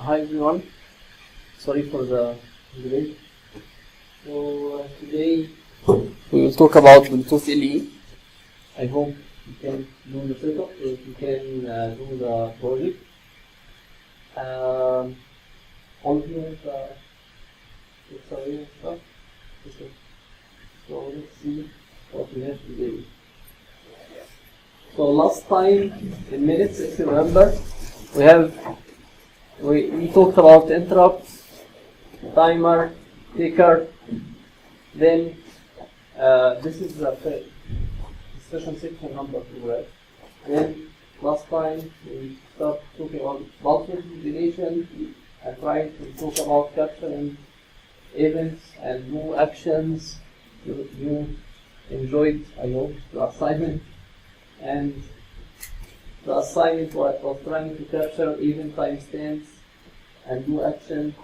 Hi everyone, sorry for the delay. So today we will talk about Bluetooth LE. I hope you can do the setup, so you can do the project. All of you have the stuff. Okay. So let's see what we have today. So last time, in minutes, if you remember, we talked about interrupts, timer, ticker. Then this is the discussion section number 2, right? Then last time we started talking about bulk relation and trying to talk about capturing events and new actions. You enjoyed, I hope, the assignment. And the assignment was trying to capture event timestamps and do action.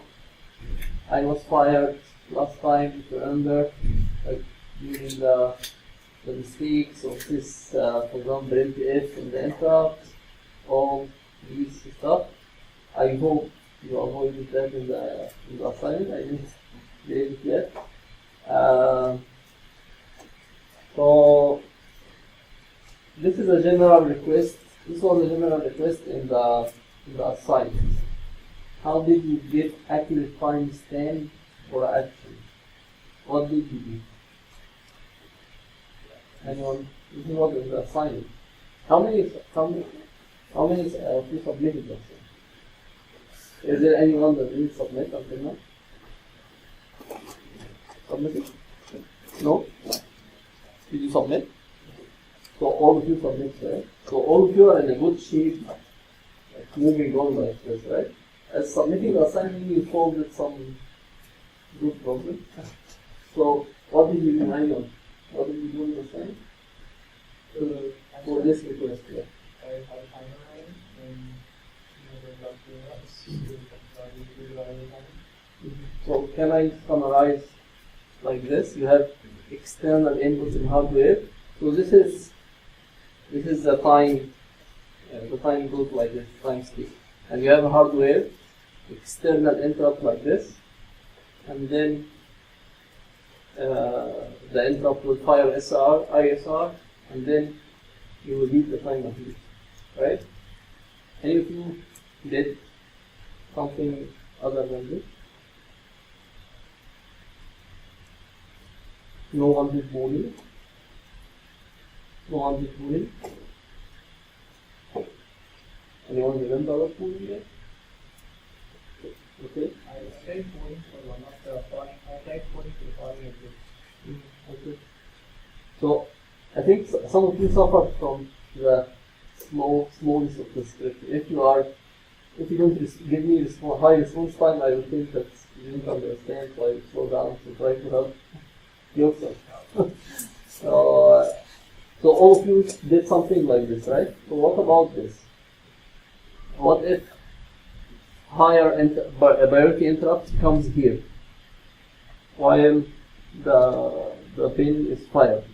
I was fired last time, if you remember, like during the mistakes of this, for example, printf and the interrupt, all these stuff. I hope you avoided that in the assignment. I didn't get it yet. So this is a general request. This was a general request in the assignment. How did you get accurate timestamp for action? What did you do? Anyone? This is what is the assignment. How many of you submitted this? Is there anyone that didn't submit until now? Submitted? No? Did you submit? So all of you submit, right? So all of you are in a good shape, like moving on like this, right? As submitting the assignment, you solved some good problem. So what did you do, Ayman? What did you do in the assignment? For this request, yeah. So can I summarize like this? You have external inputs in hardware. So this is the time. The time goes like this, time speed. And you have a hardware, external interrupt like this, and then the interrupt will fire ISR, and then you will read the timer here, right? Any of you did something other than this? No one did boolean? No one did boolean? Anyone remember what boolean is? Okay. I tried coding for one of the foreign. I tried coding for foreign exits. Okay. So I think some of you suffered from the smallness of the script. If you don't give me high response time, I will think that you didn't understand, so I will slow down to try to help yourself. So all of you did something like this, right? So what about this? What if higher priority interrupt comes here while the pin is fired?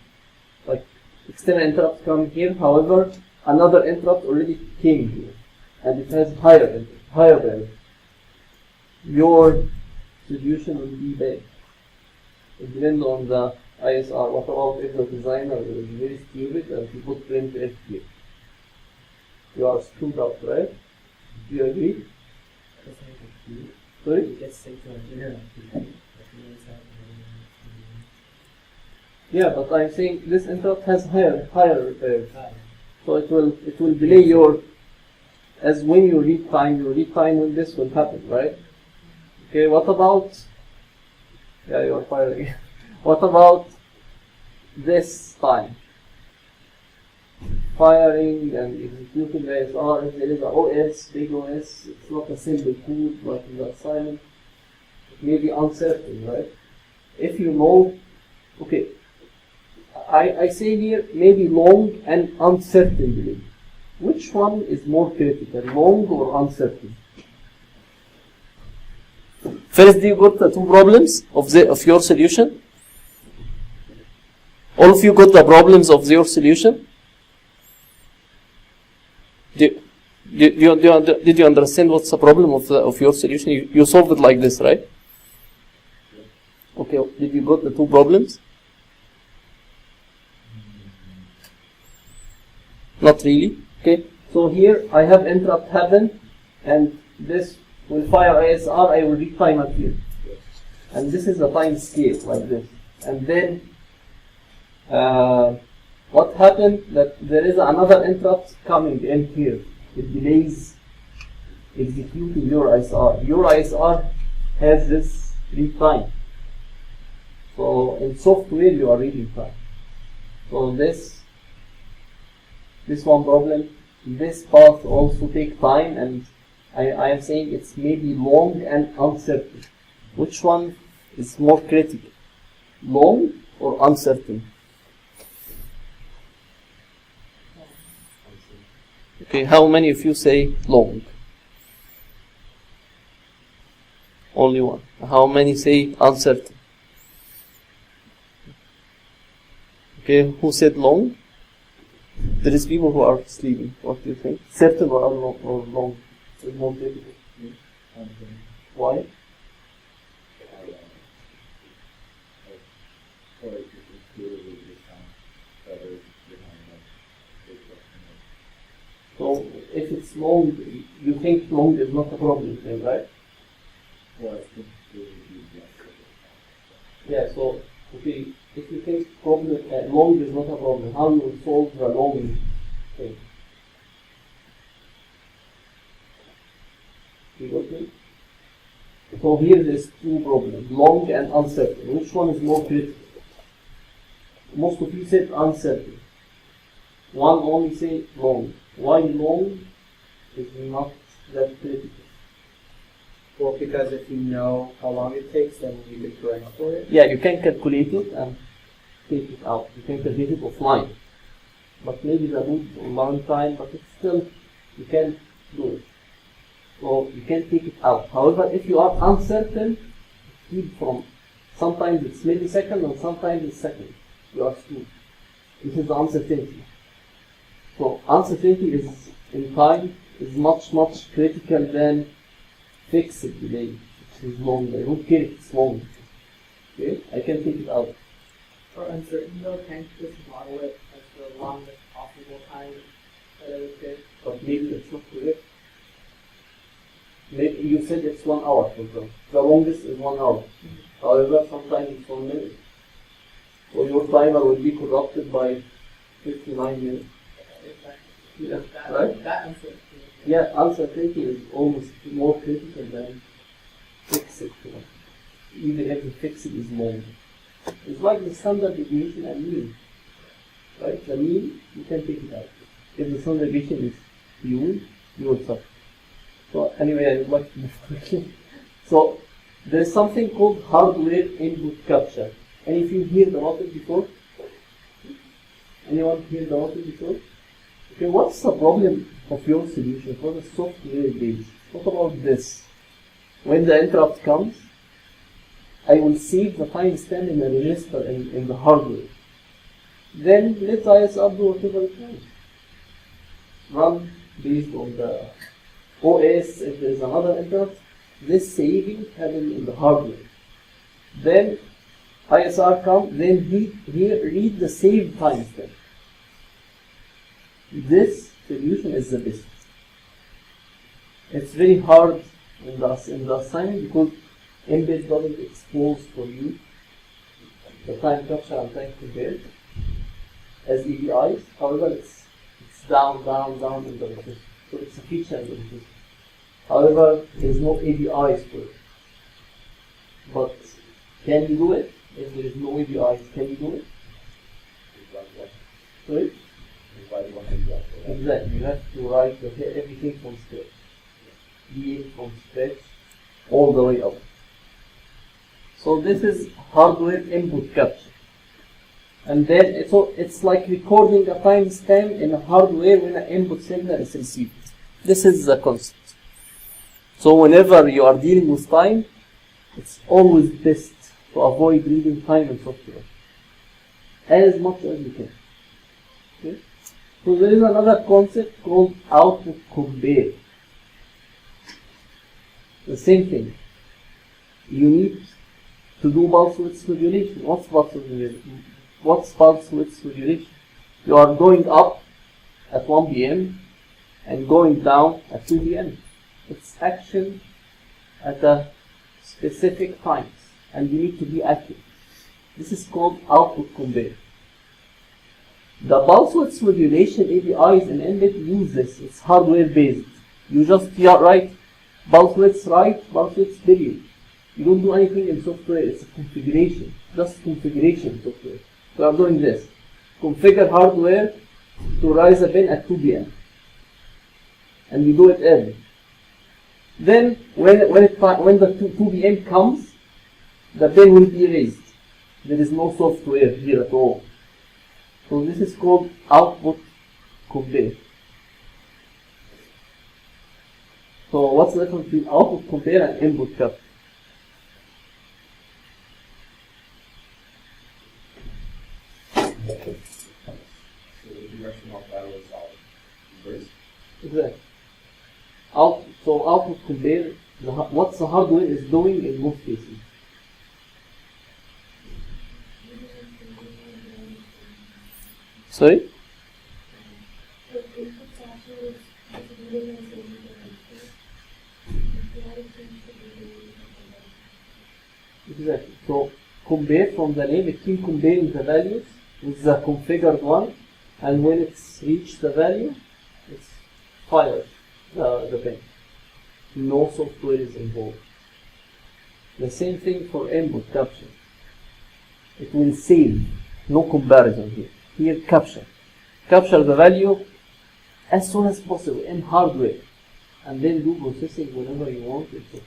Like external interrupt come here, however, another interrupt already came here and it has higher priority. Your solution will be bad. It depends on the ISR. What about if the designer is very stupid and he put printf here? You are screwed up, right? Do you agree? Sorry? Yeah, but I'm saying this interrupt has higher priority. So it will delay your, as when you read time when this will happen, right? Okay, what about, yeah, you are firing. What about this time? Firing and executing the ISR, if there is an OS, big OS, it's not a simple code like in the assignment. It may be uncertain, right? If you know, okay, I say here maybe long and uncertain delay. Which one is more critical, long or uncertain? First, you got the two problems of your solution. All of you got the problems of your solution. Do Did you understand what's the problem of your solution? You solved it like this, right? Okay, did you got the two problems? Not really. Okay, so here I have interrupt happen, and this will fire ISR, I will read timer here. And this is the time scale, like this. And then, what happened, that there is another interrupt coming in here. It delays executing your ISR. Your ISR has this read time. So in software you are reading time. So this one problem, this path also take time, and I am saying it's maybe long and uncertain. Which one is more critical? Long or uncertain? Okay, how many of you say long? Only one. How many say uncertain? Okay, who said long? There is people who are sleeping. What do you think? Certain or long? It's more difficult. Why? So if it's long, you think long is not a problem, then, right? Yeah, so okay, if you think problem long is not a problem, how you will solve the long thing? You got me? So here there's two problems, long and uncertain. Which one is more critical? Most of you said uncertain. One only say long. Why long is not that critical? Well, because if you know how long it takes, then you can correct for it. Yeah, you can calculate it and take it out. You can calculate it offline. But maybe that would take a long time, but it's still, you can do it. So you can take it out. However, if you are uncertain, keep from, sometimes it's millisecond and sometimes it's second. You are screwed. This is the uncertainty. So uncertainty is in time is much critical than fixed delay, which is long. I don't care if it's long. Okay, I can take it out. For uncertain though, can't you just model it as the longest possible time that it would take? But maybe it's not correct. Maybe you said it's 1 hour, for example. The longest is 1 hour. However, sometimes it's 1 minute. So your timer will be corrupted by 59 minutes. Yeah, right? That uncertainty. Yeah, uncertainty is almost more critical than fixed. Even if the fixed is long. It's like the standard deviation and mean. Right? The mean, you can take it out. If the standard deviation is huge, you will suffer. So anyway, I would like to move quickly. So there is something called hardware input capture. And if you heard about it before? Anyone heard about it before? Okay, what's the problem of your solution for the software base? What about this? When the interrupt comes, I will save the timestamp in a register in the hardware. Then let ISR do whatever it wants. Run based on the OS. If there is another interrupt, this saving happens in the hardware. Then ISR comes, then he read the saved timestamp. This solution is the best. It's very hard in the assignment because embed doesn't expose for you the time capture and time compare as APIs. However, it's down in the register. So it's a feature in the register. However, there is no APIs for it. But can you do it? If there is no APIs, can you do it? Sorry? Exactly, you have to write everything from scratch. Begin from scratch all the way up. So this is hardware input capture. And then it's like recording a timestamp in a hardware when an input signal is received. This is the concept. So whenever you are dealing with time, it's always best to avoid reading time in software as much as you can. Okay? So there is another concept called output compare. The same thing. You need to do pulse width modulation. What's pulse width modulation? What's pulse width modulation? You are going up at 1 p.m. and going down at 2 p.m. It's action at a specific times, and you need to be accurate. This is called output compare. The pulse width modulation APIs in Mbed use this. It's hardware based. You just write pulse width right, pulse width period. You don't do anything in software. It's a configuration, just configuration software. We are doing this. Configure hardware to rise a pin at 2 p.m. and we do it early. Then when the 2 p.m. comes, the pin will be raised. There is no software here at all. So this is called output compare. So what's the difference between output compare and input capture? Exactly. So output compare, what the hardware is doing in most cases. Sorry? Exactly. So compare, from the name, it keeps comparing the values with the configured one, and when it's reached the value, it's fired the pin. No software is involved. The same thing for input capture. It will save. No comparison here. Here capture. Capture the value as soon as possible in hardware, and then do processing whenever you want in software.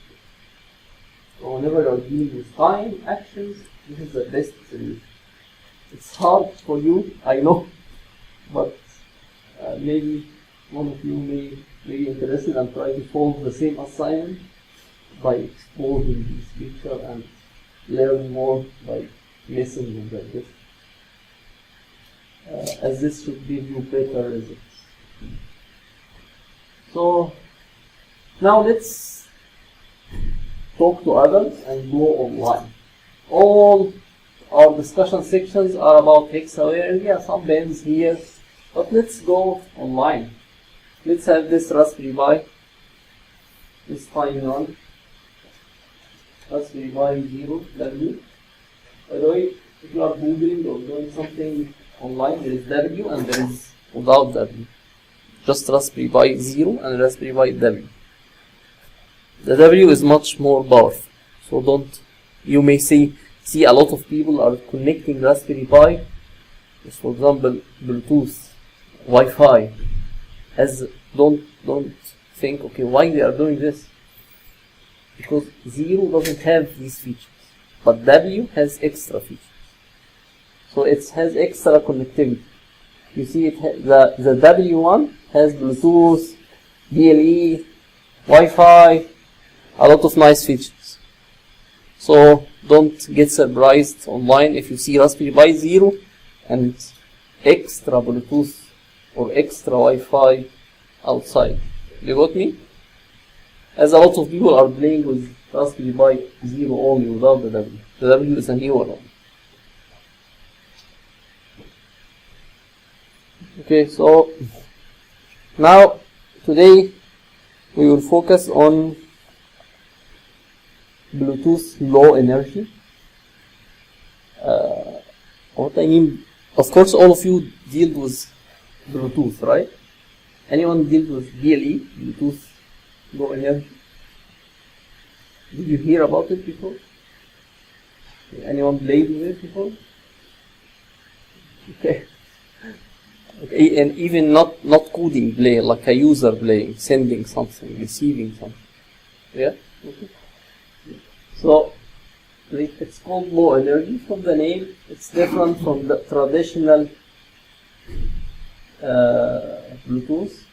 So whenever you are dealing with time, actions, this is the best solution. It's hard for you, I know, but maybe one of you may be interested and try to solve the same assignment by exposing this feature and learn more by messing with this. As this should give you better results. So now let's talk to others and go online. All our discussion sections are about Hexaware. Yeah, some bands here, but let's go online. Let's have this Raspberry Pi. Let's find one. Raspberry Pi 0W. By the way, if you are Googling or doing something online, there is W and there is without W. Just Raspberry Pi 0 and Raspberry Pi W. The W is much more powerful. So don't, you may see a lot of people are connecting Raspberry Pi, for example, Bluetooth, Wi-Fi. Don't think, okay, why they are doing this? Because 0 doesn't have these features, but W has extra features. So it has extra connectivity. You see, the W1 has Bluetooth, BLE, Wi-Fi, a lot of nice features. So don't get surprised online if you see Raspberry Pi 0 and extra Bluetooth or extra Wi-Fi outside. You got me? As a lot of people are playing with Raspberry Pi 0 only without the W. The W is a newer one. Okay, so now today we will focus on Bluetooth low energy. What I mean, of course, all of you deal with Bluetooth, right? Anyone deal with BLE, Bluetooth low energy? Did you hear about it before? Anyone played with it before? Okay. Okay, and even not coding play, like a user playing, sending something, receiving something. Yeah? Okay. So it's called low energy from the name. It's different from the traditional Bluetooth.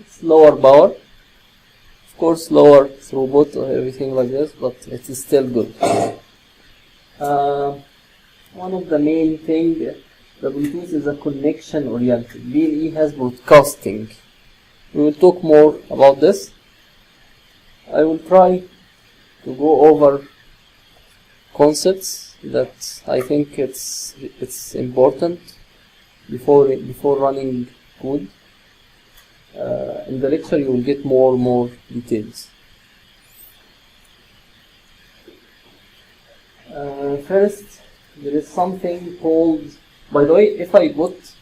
It's lower power, of course, lower throughput or everything like this, but it is still good. One of the main things the Bluetooth is a connection oriented. BLE has broadcasting. We will talk more about this. I will try to go over concepts that I think it's important before running code. In the lecture you will get more details. First, there is something called, by the way, if I put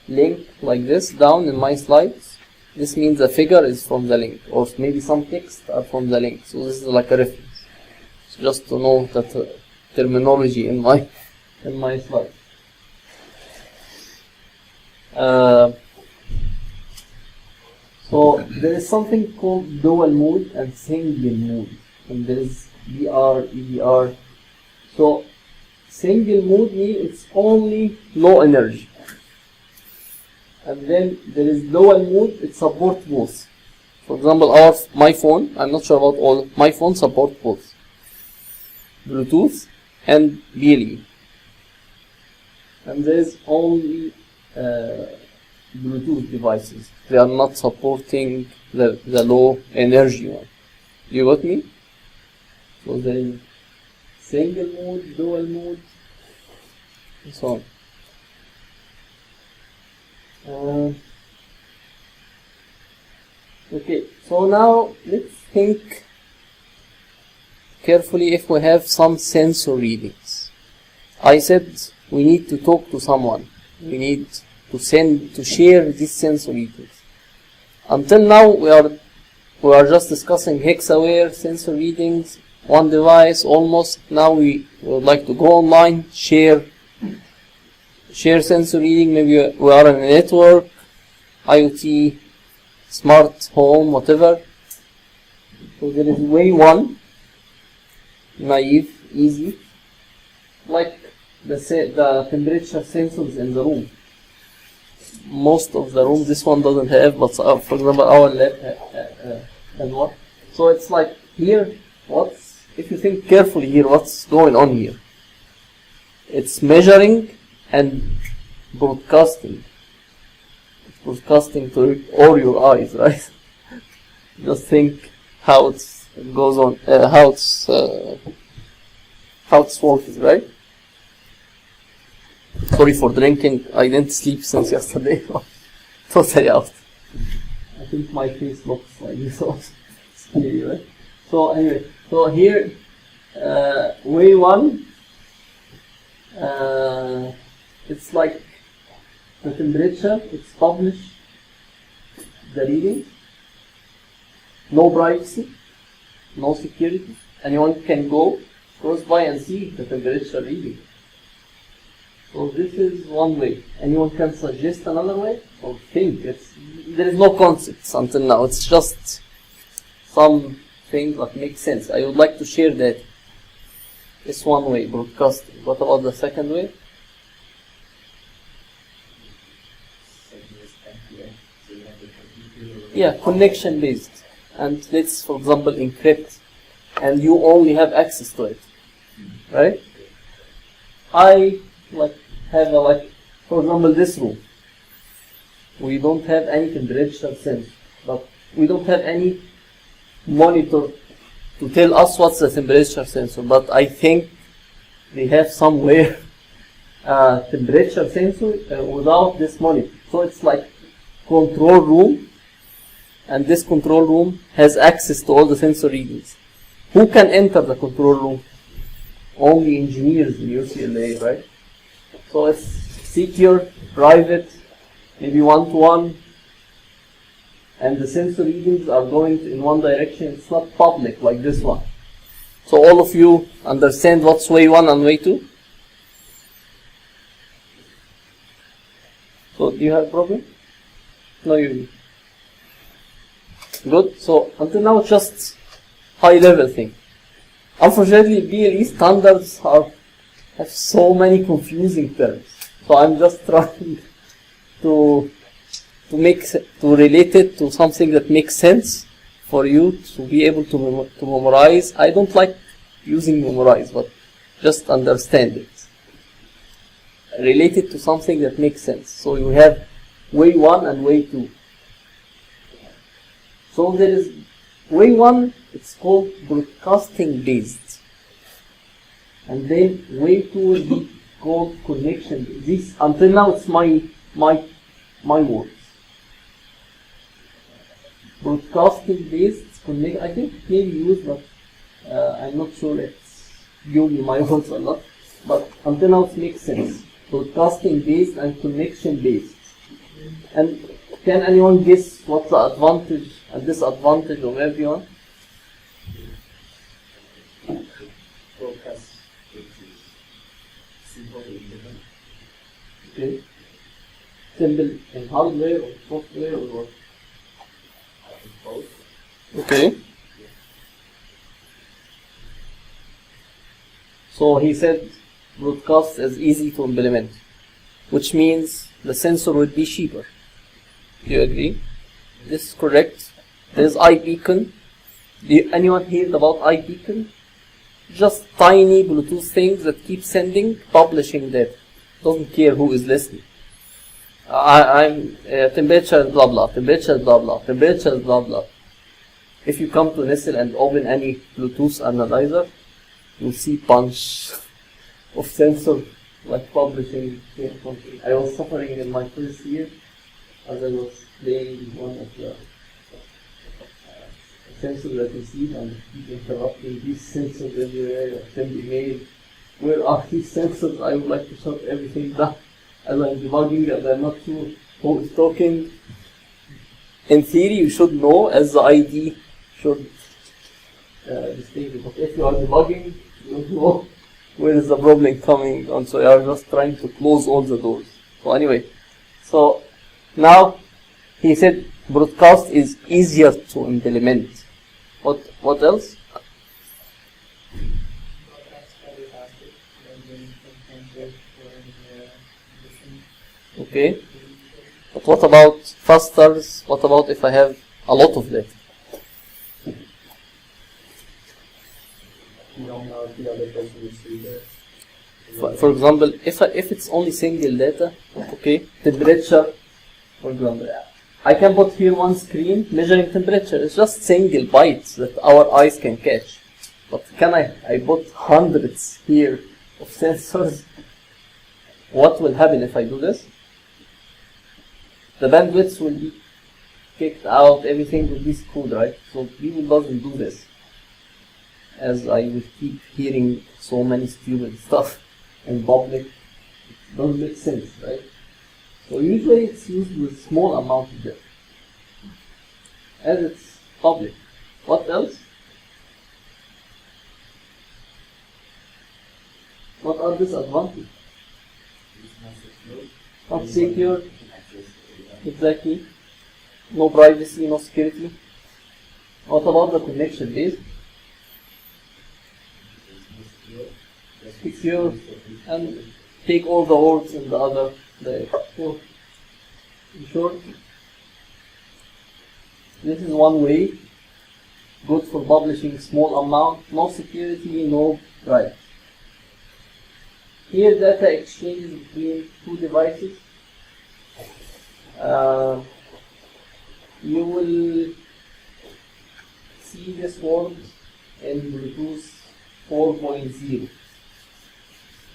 link like this down in my slides, this means the figure is from the link, or maybe some text are from the link. So this is like a reference. So just to know that terminology in my slide. So there is something called dual mode and single mode, and there is DR, EDR. So single mode means it's only low energy, and then there is dual mode. It supports both. For example, my phone, I'm not sure about all. My phone supports both Bluetooth and BLE, and there is only Bluetooth devices. They are not supporting the low energy one. You got me? So there is single mode, dual mode, and so on. Okay, so now let's think carefully if we have some sensor readings. I said we need to talk to someone. We need to share these sensor readings. Until now we are just discussing hex-aware sensor readings, one device almost. Now we would like to go online, share sensor reading. Maybe we are in a network, IoT, smart home, whatever. So there is way one, naive, easy, like the temperature sensors in the room. Most of the room this one doesn't have, but for example our lab has one. So it's like here, if you think carefully here, what's going on here? It's measuring and broadcasting. It's broadcasting to all your eyes, right? Just think how it goes on, how it's working, right? Sorry for drinking. I didn't sleep since yesterday. Totally out. I think my face looks like this also. Scary, right? So anyway, so here, way one, it's like the temperature. It's published the reading. No privacy, no security. Anyone can go close by and see the temperature reading. So this is one way. Anyone can suggest another way or think. There is no concepts until now. It's just some things that make sense. I would like to share that. It's one way, broadcasting. What about the second way? Yeah, connection based. And let's, for example, encrypt, and you only have access to it, right? I have for example, this room. We don't have any temperature sensor, but we don't have any monitor to tell us what's the temperature sensor. But I think they have somewhere temperature sensor without this monitor. So it's like control room, and this control room has access to all the sensor readings. Who can enter the control room? Only engineers in UCLA, right? So it's secure, private, maybe one-to-one, and the sensor readings are going in one direction. It's not public like this one. So all of you understand what's way one and way two? So do you have a problem? No, you. Good. So until now, just high-level thing. Unfortunately, BLE standards have so many confusing terms. So I'm just trying to relate it to something that makes sense for you to be able to memorize. I don't like using memorize, but just understand it. related to something that makes sense. So you have way 1 and way 2. So there is way 1, it's called broadcasting based. And then way 2 will be called connection. This, until now, it's my words. Broadcasting based, I think it may be used, but I'm not sure it's using my words a lot. But until now, it makes sense. Broadcasting based and connection based. And can anyone guess what's the advantage and disadvantage of everyone? Broadcast, which is simple and different. Okay. Simple in hardware or software or what? I think both. Okay. So he said broadcast is easy to implement, which means the sensor would be cheaper. Do you agree? This is correct. There's iBeacon. Anyone heard about iBeacon? Just tiny Bluetooth things that keep sending, publishing data. Doesn't care who is listening. I'm temperature blah blah, temperature blah blah, temperature blah blah. If you come to Nestle and open any Bluetooth analyzer, you'll see bunch of sensors like publishing. I was suffering in my first year as I was playing one of the sensors that you see and keep interrupting these sensors everywhere. I send email. Where are these sensors? I would like to shut everything down as I'm debugging and I'm not sure who is talking. In theory, you should know as the ID should distinguish. But if you are debugging, you don't know where is the problem coming on. So you are just trying to close all the doors. So anyway, so now he said broadcast is easier to implement. What else? Okay. But what about faster? What about if I have a lot of data? You don't know if the other person will see this. For example, if it's only single data, okay, temperature, for example, I can put here one screen measuring temperature. It's just single bytes that our eyes can catch. But can I put hundreds here of sensors? What will happen if I do this? The bandwidth will be kicked out, everything will be screwed, right? So people doesn't do this. As I will keep hearing so many stupid stuff in public, it doesn't make sense, right? So usually it's used with small amount of data, as it's public. What else? What are disadvantages? Not secure. Exactly. No privacy, no security. What about the connection base? Secure and take all the words in the other direction. In short, this is one way. Good for publishing small amount, no security, no privacy. Here data exchanges between two devices. You will see this word in Bluetooth 4.0.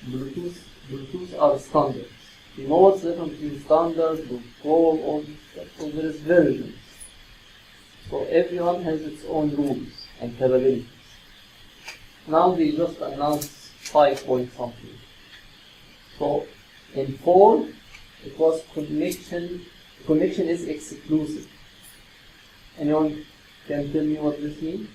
Bluetooth are standards. You know what's the difference between standard, protocol, all this stuff. So there is versions. So everyone has its own rules and capabilities. Now they just announced 5 point something. So in 4, it was connection. Connection is exclusive. Anyone can tell me what this means?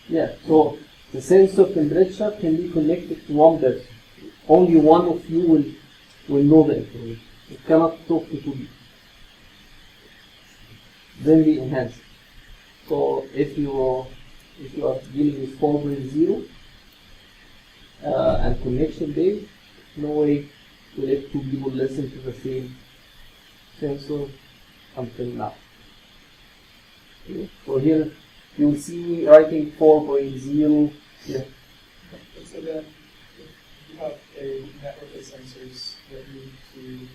Yeah, so the sensor temperature can be connected to one person. Only one of you will know the information. You cannot talk to two people. Then we enhance it. So if you are dealing with 4.0 and connection based, no way to let two people listen to the same sensor until now. Okay. So here you will see me writing 4.0. Yeah. So then, if you have a network of sensors that need to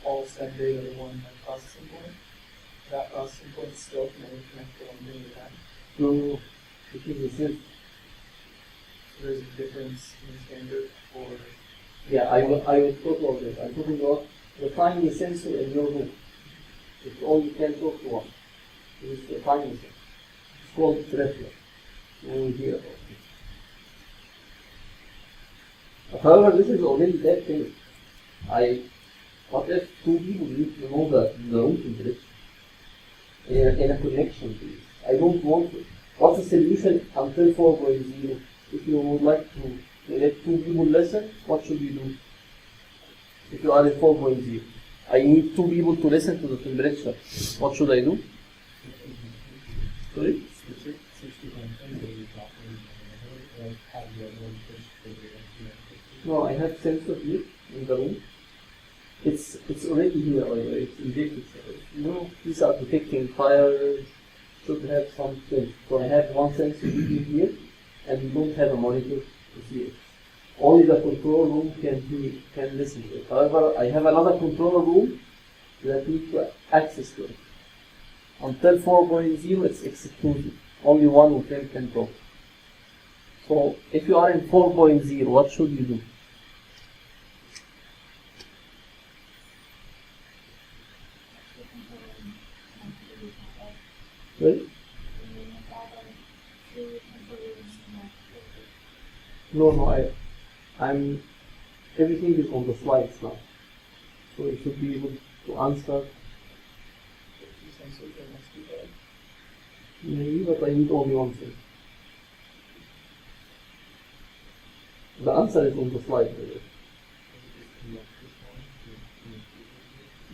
all send data to one processing point, that processing point still can only connect to one thing at a time. No, it is the same. So there's a difference in the standard for. Yeah, I will talk about this. I'm talking about the tiny sensor in your room. It's all you can talk to one. It is the tiny sensor. It's called Trefler. You will hear about it. However, this is already that thing. What if two people need to know the room temperature in a connection, please? I don't want to. What's the solution until 4.0? If you would like to let two people listen, what should you do? If you are at 4.0, I need two people to listen to the temperature. What should I do? Sorry? No, I have sensor here in the room. It's already here, by the way. It's injected. You know, these are detecting fire. Should have something. So I have one sensor here, and we don't have a monitor to see it. Only the control room can listen to it. However, I have another control room that needs to access to it. Until 4.0, it's exclusive. Only one of them can talk. So if you are in 4.0, what should you do? Right? No, I'm everything is on the slides now. So you should be able to answer. Maybe, but I need only one thing. The answer is on the slide.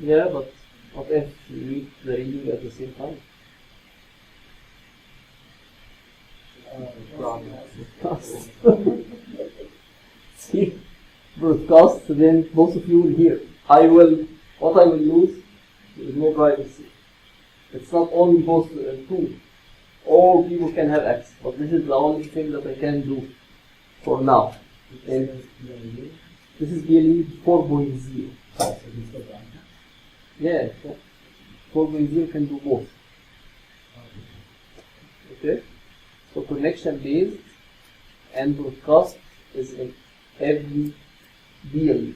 Yeah, but what if you read the reading at the same time? Broadcast. See, broadcast, then both of you will hear. What I will lose is no privacy. It's not only both two. All people can have access, but this is the only thing that I can do for now. And this is BLE 4.0. Yeah, 4.0 can do both. Okay? So connection based and broadcast is in every BLE.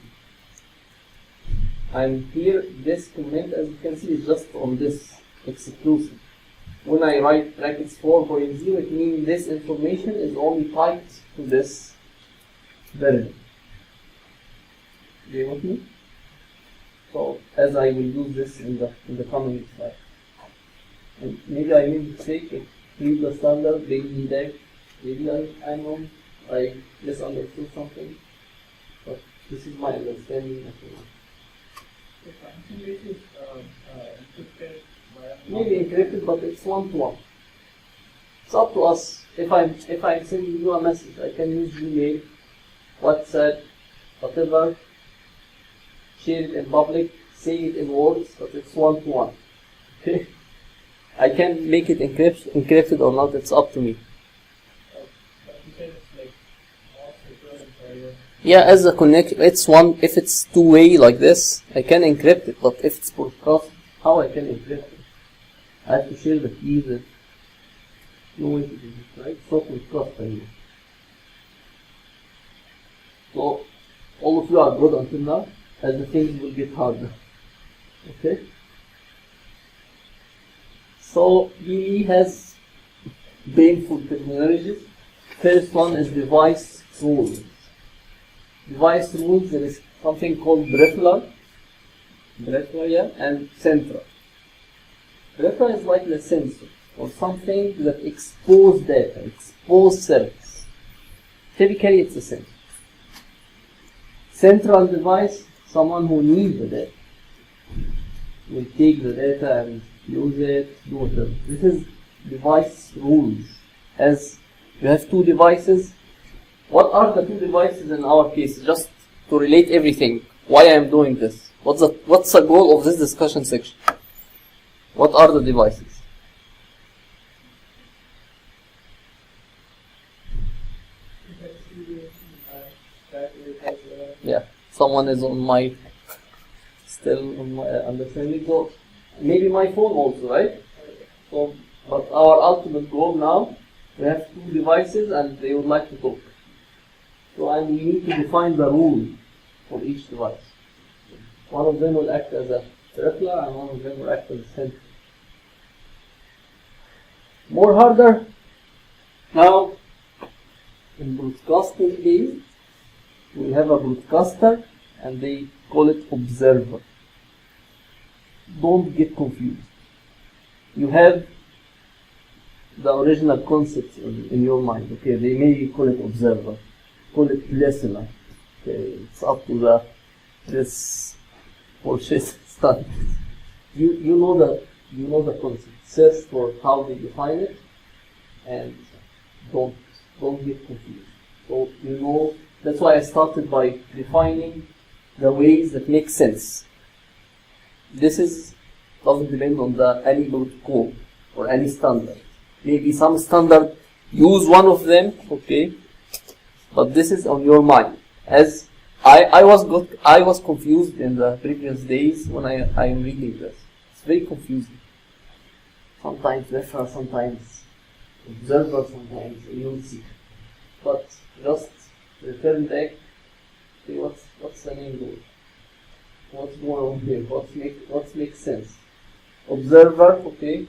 And here, this comment, as you can see, is just on this exclusive. When I write brackets 4.0, it means this information is only typed to this variable. Do you want me? So, as I will use this in the coming slide. And maybe I made a mistake. Read the standard, maybe I'm wrong. I misunderstood something. But this is my understanding. Maybe encrypted, but it's one-to-one. It's up to us. If I'm sending you a message, I can use Gmail, WhatsApp, whatever, share it in public, say it in words, but it's one-to-one. Okay? I can make it encrypted or not, it's up to me. Yeah, as a connect, it's one. If it's two-way like this, I can encrypt it. But if it's broadcast, how I can encrypt it? I have to share the keys. And no way to do it, right? It's not broadcast anymore. So all of you are good until now, as the things will get harder. Okay. So BE has painful terminologies. First one is device rules. Device rules, there is something called peripheral, and central. Peripheral is like the sensor, or something that exposes data, exposes service. Typically it's a sensor. Central device, someone who needs the data. Will take the data and use it, do whatever. This is device rules. As you have two devices, what are the two devices in our case? Just to relate everything, why I am doing this. What's the goal of this discussion section? What are the devices? Yeah, someone is on my, still on my understanding. So maybe my phone also, right? So, but our ultimate goal now, we have two devices and they would like to talk. So, and we need to define the rule for each device. One of them will act as a peripheral and one of them will act as a center. More harder. Now, in broadcasting case, we have a broadcaster and they call it observer. Don't get confused. You have the original concept in your mind. Okay, they may call it observer, call it listener. Okay, it's up to this bullshit stuff. You know the concept. Search for how they define it, and don't get confused. So you know that's why I started by defining the ways that make sense. This doesn't depend on any protocol or any standard. Maybe some standard use one of them, okay, but this is on your mind. As I was confused in the previous days when I am reading this. It's very confusing. Sometimes reference, sometimes observer, sometimes UCLA. But just return back. Okay, what's the name goal? What's more on here? What makes sense? Observer, okay.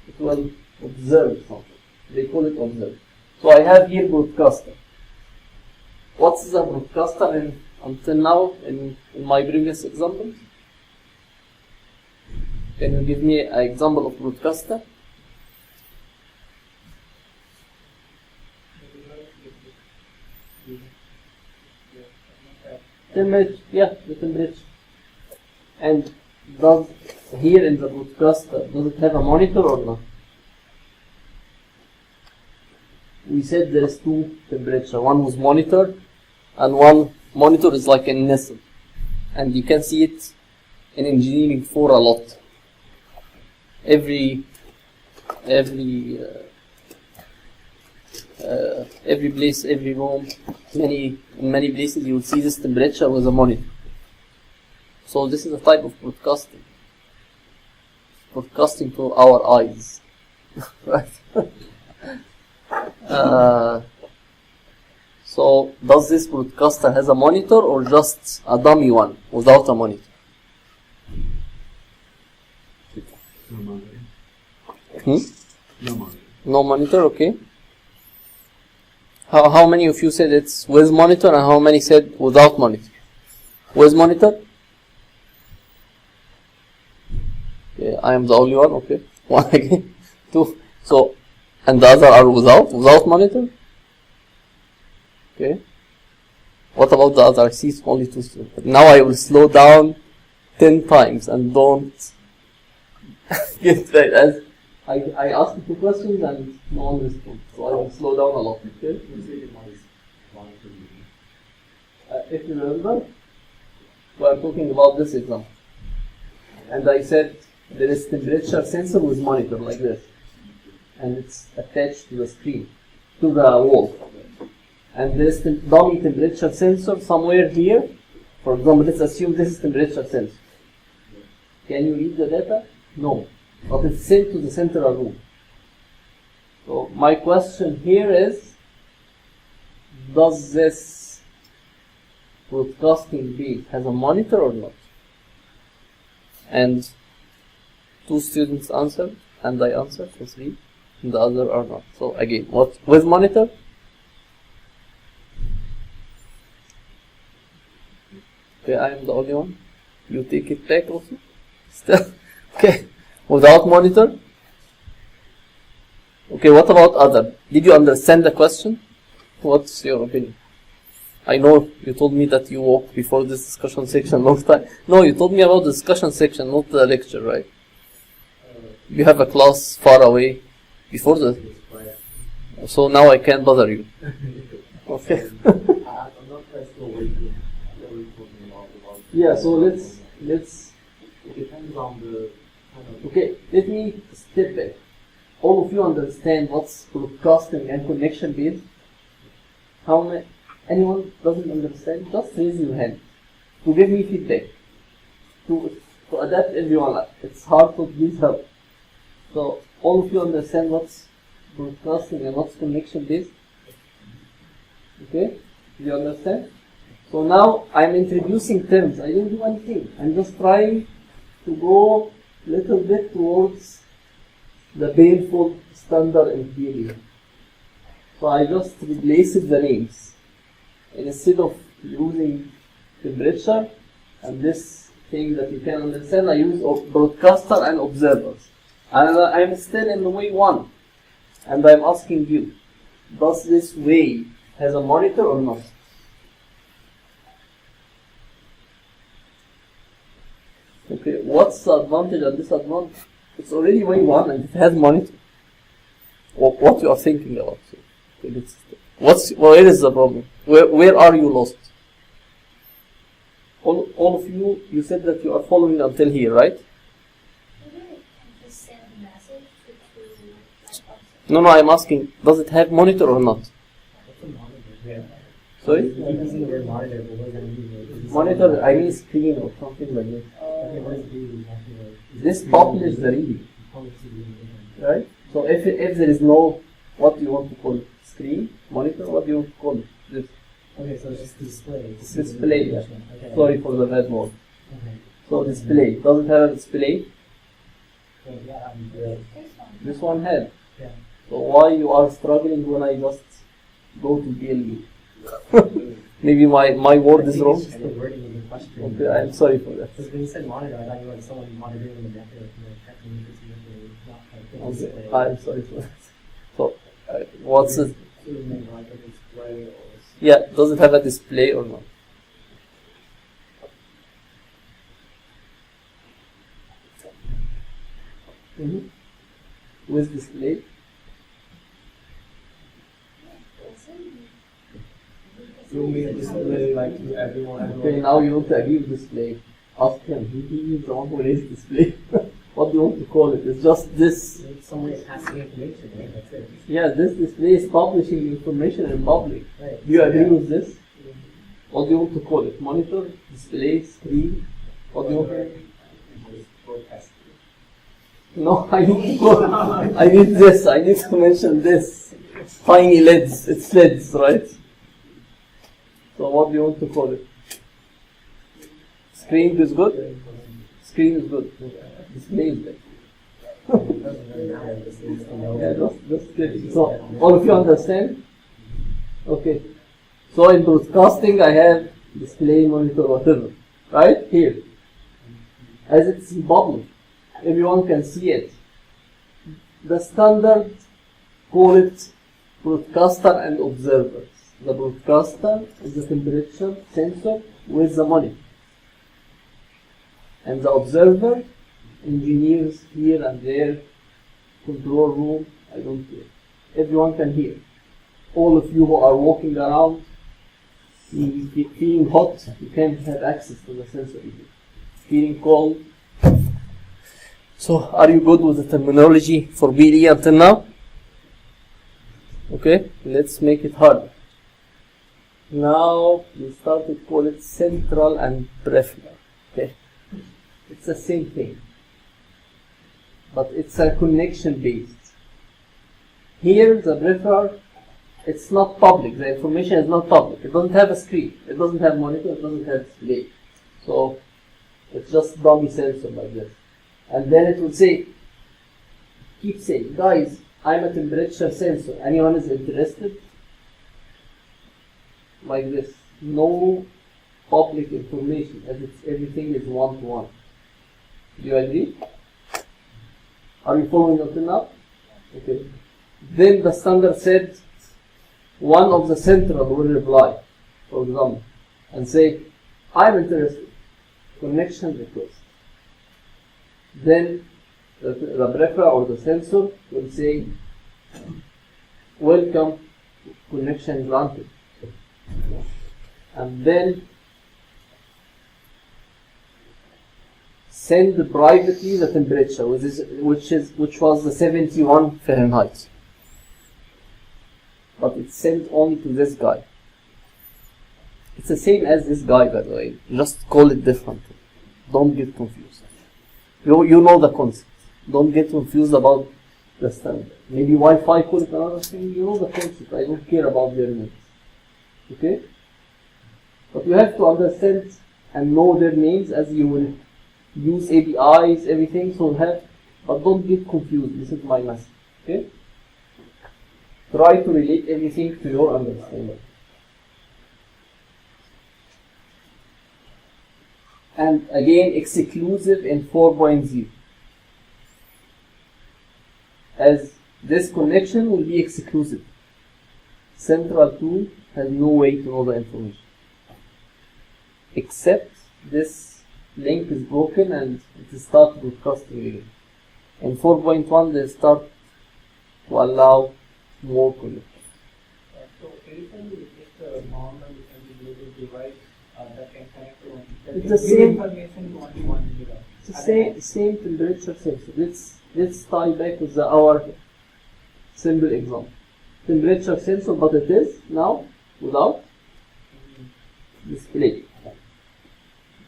It will observe something. They call it observe. So I have here broadcaster. What's the broadcaster until now in my previous examples? Can you give me an example of broadcaster? Temperature, yeah, the temperature. And does here in the broadcaster, does it have a monitor or not? We said there is two temperature. One was monitor, and one monitor is like a nestle, and you can see it in engineering 4 a lot. Every place, every room, in many places you will see this temperature with a monitor. So this is a type of broadcasting to our eyes, right? So does this broadcaster has a monitor or just a dummy one without a monitor? No monitor. No monitor. No monitor, okay. How many of you said it's with monitor and how many said without monitor? With monitor? Okay, I am the only one, okay. One again. Two. So, and the other are without monitor? Okay. What about the other? I see it's only 2 students. Now I will slow down 10 times and don't get right as I asked you 2 questions and no one responds. So I will slow down a lot. Okay? If you remember, we are talking about this example. And I said there is temperature sensor with monitor like this. And it's attached to the screen, to the wall. And there is dummy temperature sensor somewhere here. For example, let's assume this is temperature sensor. Can you read the data? No. But it's sent to the central room. So my question here is, does this broadcasting base has a monitor or not? And 2 students answered, and I answered, so 3, and the other are not. So again, what with monitor? Okay, I am the only one. You take it back also? Still? Okay. Without monitor? Okay, what about other? Did you understand the question? What's your opinion? I know you told me that you walked before this discussion section long time. No, you told me about the discussion section, not the lecture, right? You have a class far away before the... So now I can't bother you. Okay. Yeah, so let's It depends on the kind of... Okay, let me step back. All of you understand what's broadcasting and connection based? Anyone doesn't understand? Just raise your hand to give me feedback. To adapt everyone. It's hard to please help. So all of you understand what's broadcasting and what's connection based? Okay? Do you understand? So now I'm introducing terms. I didn't do anything. I'm just trying to go a little bit towards the painful standard interior. So I just replaced the names. And instead of using temperature and this thing that you can understand, I use broadcaster and observers. And I'm still in the way 1. And I'm asking you, does this way has a monitor or not? Okay, what's the advantage and disadvantage? It's already way 1 and it has monitor. What you are thinking about? Okay, where is the problem? Where are you lost? All of you, you said that you are following until here, right? No, I'm asking, does it have monitor or not? Sorry? Monitor, I mean screen or something like this. This publishes the reading. Right? So if there is no, what do you want to call it? Screen? Monitor? What do you want to call it? This. Okay, so it's just display. Display, yeah. Okay. Sorry for the bad word. Okay. So display. Does it have a display? Yeah, This one had. Yeah. So why you are struggling when I just go to BLE? Maybe my word is wrong. It's just the wording of the question. Okay, I'm sorry for that. Because when you said monitor, I thought you were someone monitoring the decorative, not like Okay, display. I'm sorry for that. So, what's it? Display or Yeah, does it have a display or not? With display? You mean display like to everyone? Okay, now you want to agree with display. Ask him. He is the one who raised display. What do you want to call it? It's just this. Someone is passing information, right? That's it. Yeah, this display is publishing information in public. Right. Do you agree with this? What do you want to call it? Monitor, display, screen? What do you want to No, I need to call I need this. I need to mention this. Tiny LEDs. It's LEDs, right? So what do you want to call it? Screen is good? Screen is good. Display is bad. Yeah, just click. So all of you understand? Okay. So in broadcasting I have display, monitor, whatever. Right? Here. As it's in public. Everyone can see it. The standard call it broadcaster and observers. The broadcaster is the temperature sensor with the monitor. And the observer, engineers here and there, control room, I don't care. Everyone can hear. All of you who are walking around, feeling hot, you can have access to the sensor even. Feeling cold. So, are you good with the terminology for BLE until now? Okay, let's make it harder. Now, we start to call it central and peripheral. Okay, it's the same thing, but it's a connection based. Here, the peripheral, it's not public. The information is not public. It doesn't have a screen. It doesn't have monitor. It doesn't have display. So, it's just dummy sensor like this. And then it will say, keep saying, guys, I'm a temperature sensor. Anyone is interested? Like this. No public information, as it's everything is one-to-one. Do you agree? Are you following until now? Okay. Then the standard said, one of the central will reply, for example, and say, I'm interested. Connection request. Then the peripheral or the sensor will say, welcome, connection granted. And then send privately the temperature, which was the 71 Fahrenheit. But it's sent only to this guy. It's the same as this guy, by the way. Just call it differently. Don't get confused. You know the concept. Don't get confused about the standard. Maybe Wi-Fi call it another thing. You know the concept. I don't care about their names. Okay? But you have to understand and know their names as you will use APIs, everything. So but don't get confused. This is my message. Okay? Try to relate everything to your understanding. And again, exclusive in 4.0. As this connection will be exclusive. Central 2 has no way to know the information. Except this link is broken and it starts broadcasting again. In 4.1 they start to allow more connection. So anytime you get the normal and the little device that can connect to one, It's the same information to only one device. It's the same temperature sensor. Let's tie back with our simple example. Temperature sensor, but it is now without display.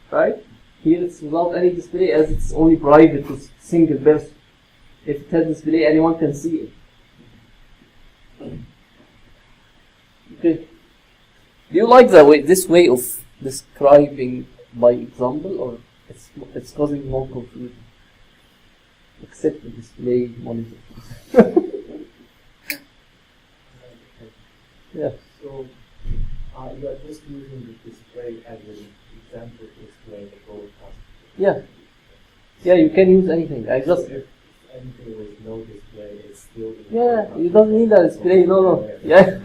Right? Here it's without any display as it's only private to single person. If it has display, anyone can see it. Okay. Do you like this way of describing by example, or it's causing more confusion? Except the display monitor. Yeah. So you are just using the display as an example to explain the broadcast. Yeah. Yeah, you can use anything. I just If anything with no display, it's still in the yeah, broadcast. you don't need a display. No. Yeah.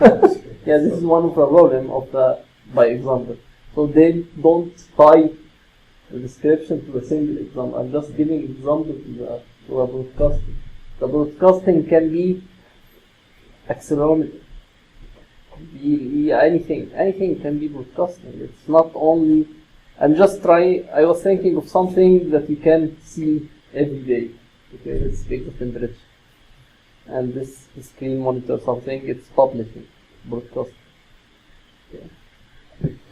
Yeah, this is one of the problem of the by example. So they don't tie the description to a single example. I'm just giving example to a broadcasting. The broadcasting can be accelerometer. Be anything can be broadcasting. It's not only. I was thinking of something that you can see every day. Okay, let's take the temperature. And this screen monitor something, it's publishing, broadcasting. Okay.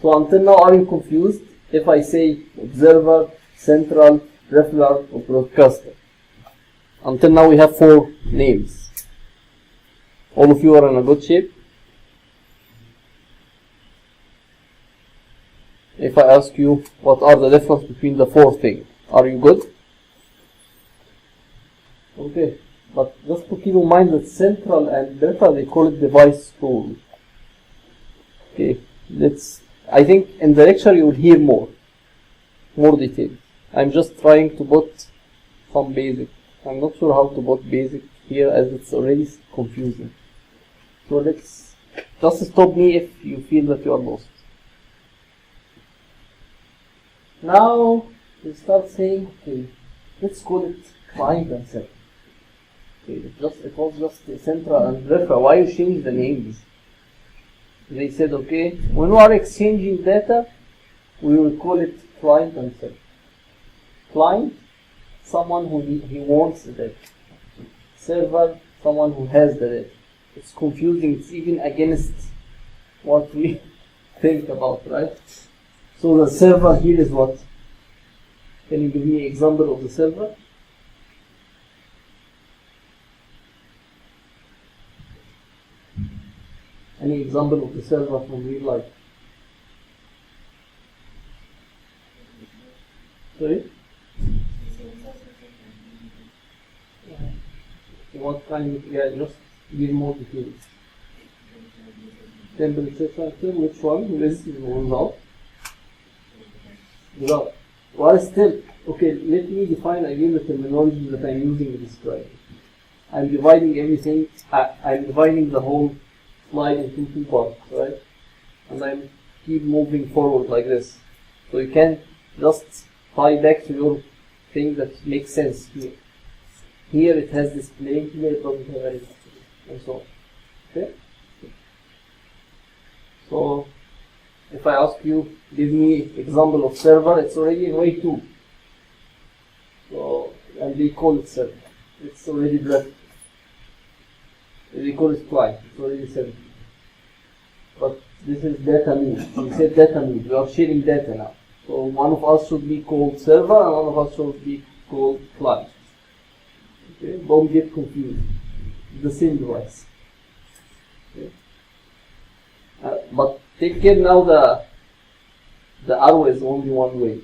So until now, are you confused if I say observer, central, referrer, or broadcaster? Until now, we have 4 names. All of you are in a good shape. If I ask you what are the difference between the 4 things, are you good? Okay, but just to keep in mind that central and referrer, they call it device role. Okay, I think in the lecture you will hear more details. I'm just trying to put some basic. I'm not sure how to put basic here as it's already confusing. So let's just stop me if you feel that you are lost. Now we start saying, okay, let's call it client and server. Okay, it was just central and referrer. Why you change the names? They said, okay, when we are exchanging data, we will call it client and server. Client, someone he wants the data. Server, someone who has the data. It's confusing. It's even against what we think about, right? So the server here is what? Can you give me an example of the server? Any example of the server from real life? Sorry? What kind of, just give more details. Temperature sensor, which one? This is without. Without. Well, still, okay, let me define again the terminology that I'm using to describe. I'm dividing everything, I'm dividing the whole slide into 2 parts, right? And I'm keep moving forward like this. So you can just tie back to your thing that makes sense here. Here it has display, here it doesn't have any display, and so on. Okay? So if I ask you, give me example of server, it's already in way 2. So, and they call it server. It's already left. They call it client, it's already 7. But This is data node. We said data node. We are sharing data now. So one of us should be called server and one of us should be called client. Okay? Don't get confused. It's the same device. Okay? But take care now, the arrow is only one way.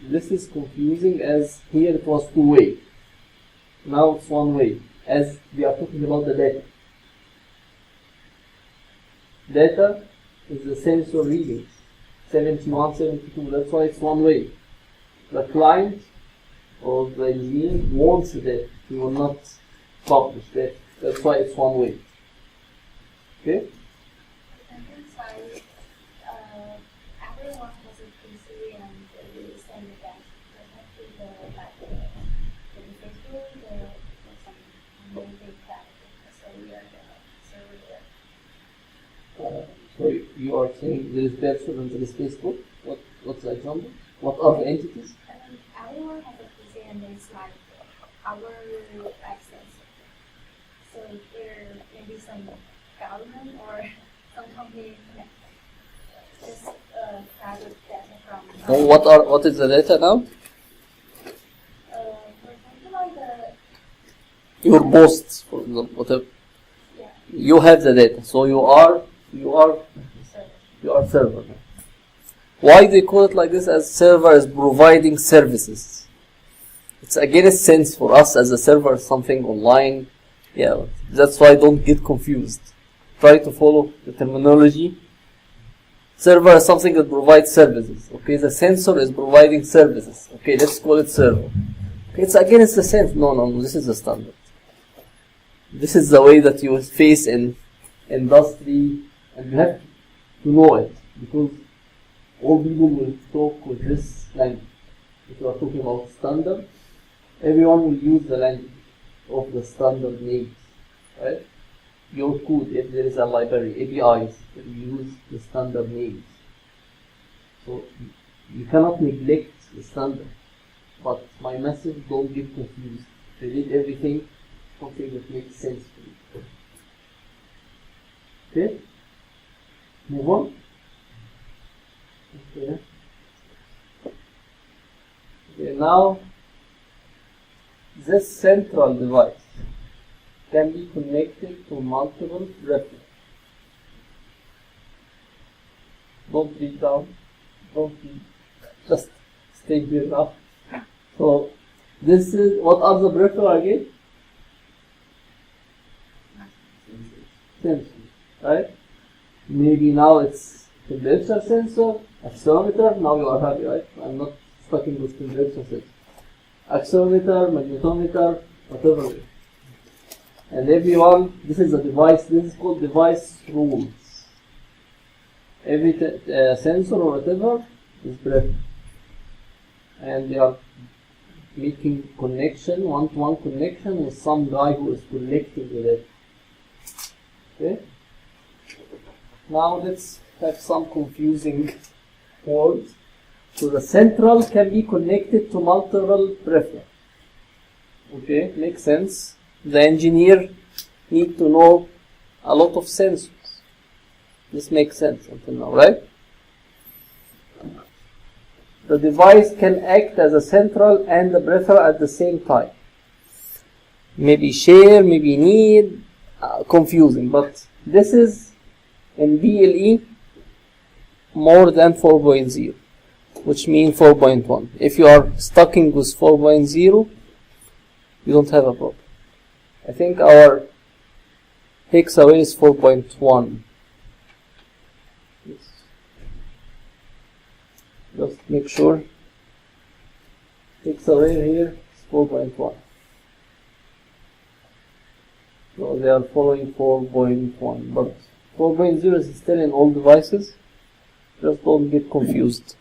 This is confusing, as here it was two-way. Now it's one way, as we are talking about the data. Data is the sensor readings, 71, 72, that's why it's one way. The client or the engineer wants that, he will not publish that, that's why it's one way. Okay? And inside, everyone has a PC and they send it back to the Facebook, some amazing platform. So we are the server there. So you are saying there is Berkshire and there is Facebook? What's the example? What are the entities? Everyone has a PC and it's like our access. So there may be some government or some company just private data from. So what is the data now? For example, like Your posts, for example, whatever. yeah, You have the data, so you are server. Why they call it like this? As server is providing services. It's against sense for us as a server, something online. Yeah, that's why don't get confused. Try to follow the terminology. Server is something that provides services. Okay, the sensor is providing services. Okay, let's call it server. Okay, it's against the sense. No, this is the standard. This is the way that you face in industry, and you have to know it, because all people will talk with this language. If you are talking about standard, everyone will use the language of the standard names, right? Your code, if there is a library, APIs, will use the standard names. So you cannot neglect the standard. But my message, don't get confused. Read everything, something that makes sense to you. Okay? Move on. Okay. Okay, now this central device can be connected to multiple references. Don't read down. Don't read. Just stay here now. So this is, what are the peripheral again? Sensors, right? Maybe now it's temperature sensor, accelerometer. Now you are happy, right? I'm not stucking with temperature sensor. Accelerometer, magnetometer, whatever. And everyone, this is a device. This is called device rules. Every sensor or whatever is peripheral, and they are making connection, one-to-one connection with some guy who is collecting the data. Okay? Now let's have some confusing words. So the central can be connected to multiple peripherals. Okay, makes sense. The engineer need to know a lot of sensors. This makes sense until now, right? The device can act as a central and a peripheral at the same time. Maybe share, maybe need, confusing, but this is in BLE more than 4.0, which means 4.1. If you are stucking with 4.0, you don't have a problem. I think our hexaware is 4.1. Just make sure. Hexaware here is 4.1. So they are following 4.1, but 4.0 is still in all devices. Just don't get confused.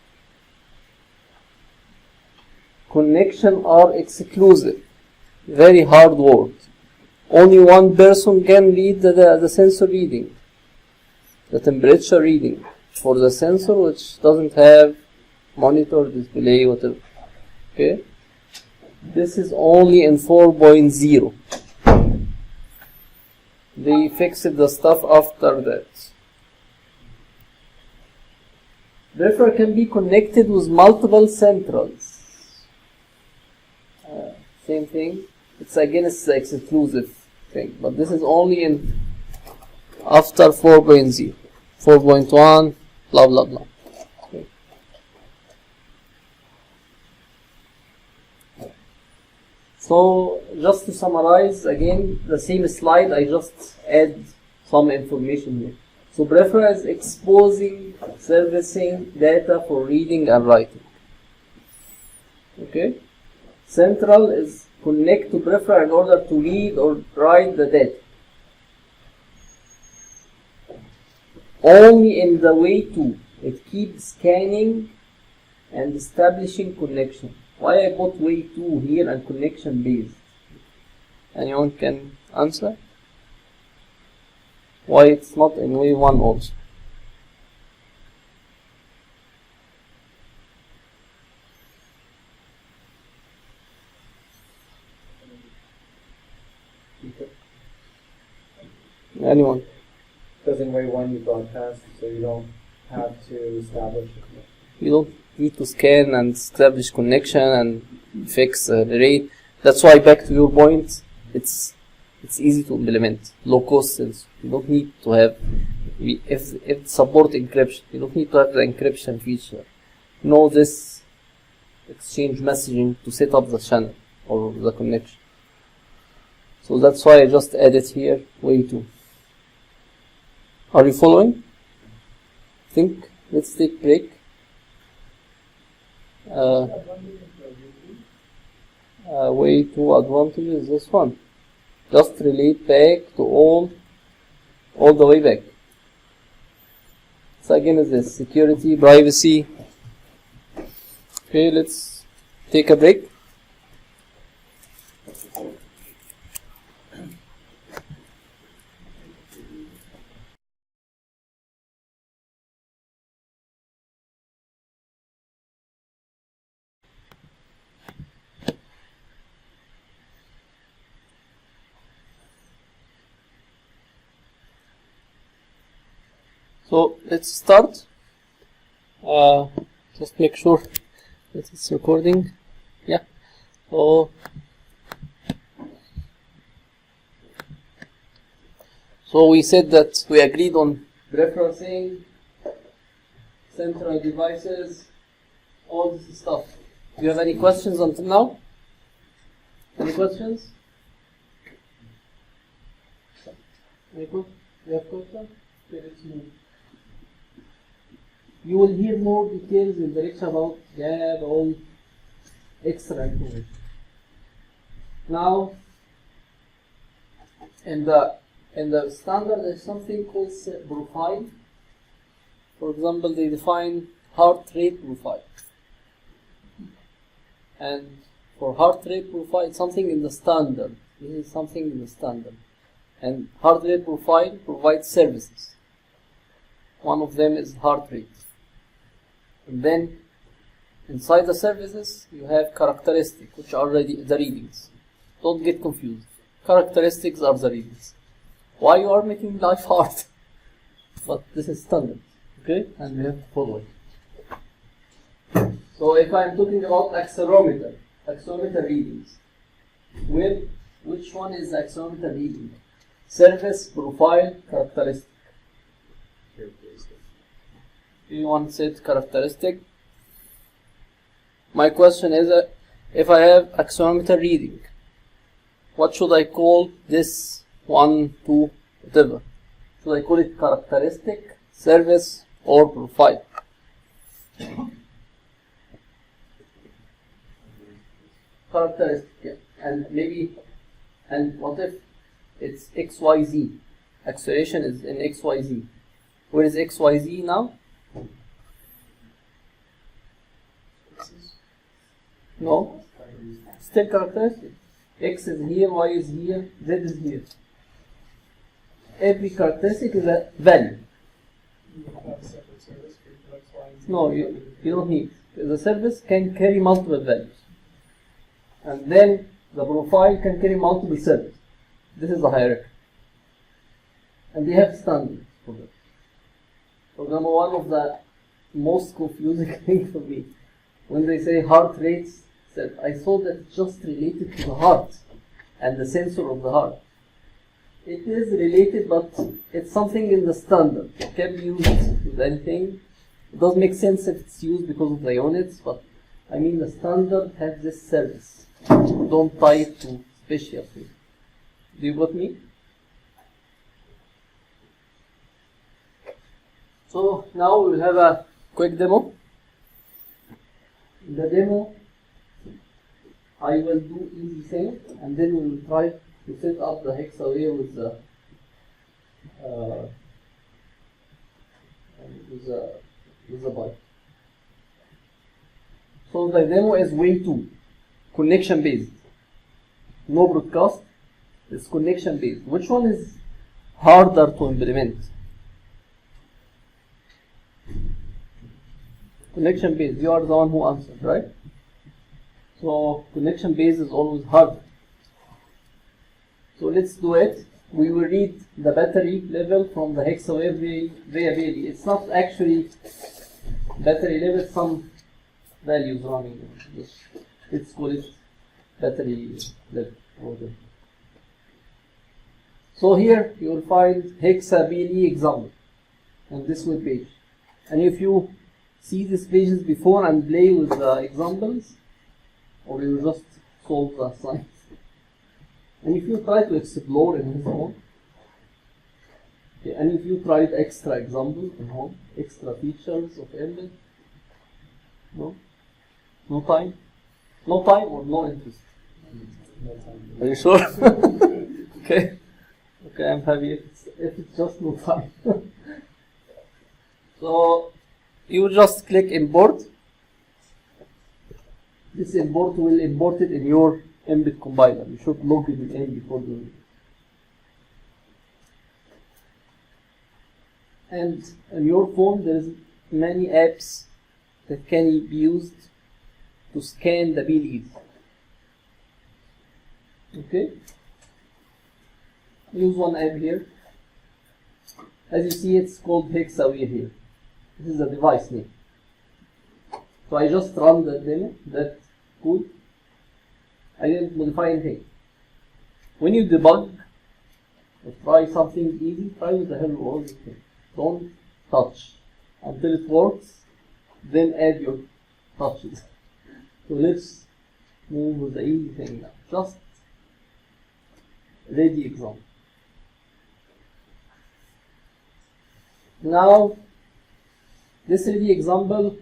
Connection are exclusive. Very hard word. Only one person can read the sensor reading, the temperature reading for the sensor, which doesn't have monitor, display, whatever. Okay? This is only in 4.0. they fixed the stuff after that. Peripheral can be connected with multiple centrals. Same thing. It's against the exclusive thing, but this is only in after 4.0, 4.1, blah blah blah. Okay. So just to summarize again, the same slide, I just add some information here. So peripheral is exposing, servicing data for reading and writing. Okay. Central is connect to peripheral in order to read or write the data. Only in the way to. It keeps scanning and establishing connection. Why I put way 2 here and connection based? Anyone can answer? Why it's not in way 1 also? Anyone? Because in way 1 you broadcast, so you don't have to establish a connection. You don't need to scan and establish connection and fix the rate. That's why, back to your point, it's easy to implement. Low cost sensor. You don't need to have, if it support encryption, you don't need to have the encryption feature. Know this exchange messaging to set up the channel or the connection. So that's why I just added here way 2. Are you following? Think. Let's take break. Way 2 advantage is this one. Just relate back to all the way back. So again is this security, privacy. Okay, let's take a break. So let's start. Just make sure that it's recording. Yeah. So we said that we agreed on referencing, central devices, all this stuff. Do you have any questions until now? Any questions? You have questions? Okay, let's move. You will hear more details in the lecture about GAP, all extra information. Now, in the standard, there's something called profile. For example, they define heart rate profile, and for heart rate profile, something in the standard. This is something in the standard, and heart rate profile provides services. One of them is heart rate. And then inside the services you have characteristics, which are the readings. Don't get confused. Characteristics are the readings. Why you are making life hard? But this is standard, okay? And we have to follow it. So if I'm talking about accelerometer readings, which one is the accelerometer reading? Service, profile, characteristic. Anyone said characteristic? My question is, if I have accelerometer reading, what should I call this 1, 2, whatever? Should I call it characteristic, service, or profile? Characteristic, yeah. And maybe, and what if it's XYZ? Acceleration is in XYZ. Where is XYZ now? No, still characteristic. X is here, Y is here, Z is here. Every characteristic is a value. No, you don't need. The service can carry multiple values. And then the profile can carry multiple services. This is the hierarchy. And they have standards for that. For example, one of the most confusing things for me, when they say heart rates, said I thought that it's just related to the heart and the sensor of the heart. It is related, but it's something in the standard. It can be used with anything. It does make sense if it's used because of the units, but I mean the standard has this service. Don't tie it to special things. Do you got me? So now we will have a quick demo. In the demo, I will do easy thing, and then we will try to set up the hex array with the byte. So the demo is way 2, connection based. No broadcast, it's connection based. Which one is harder to implement? Connection based, you are the one who answered, right? So connection based is always harder. So let's do it. We will read the battery level from the hexaware variability. It's not actually battery level, some values running. Let's call it battery level. So here you will find hexabili example on this web page. And if you see these pages before and play with the examples, or you just solve the science. And if you try to explore in his own, okay, and if you tried extra examples in home, extra features of Embed, no time or no interest. No time. Are you sure? Okay, I'm happy if it's just no time. So you just click import. This import will import it in your Embed compiler. You should log it in before doing it. And on your phone, there is many apps that can be used to scan the BLEs. Okay. Use one app here. As you see, it's called Hexaware here. This is the device name. So I just run the demo, that code. I didn't modify anything. When you debug or try something easy, try with the hello world. Don't touch until it works, then add your touches. So let's move with the easy thing now. Just ready example. Now, this ready example,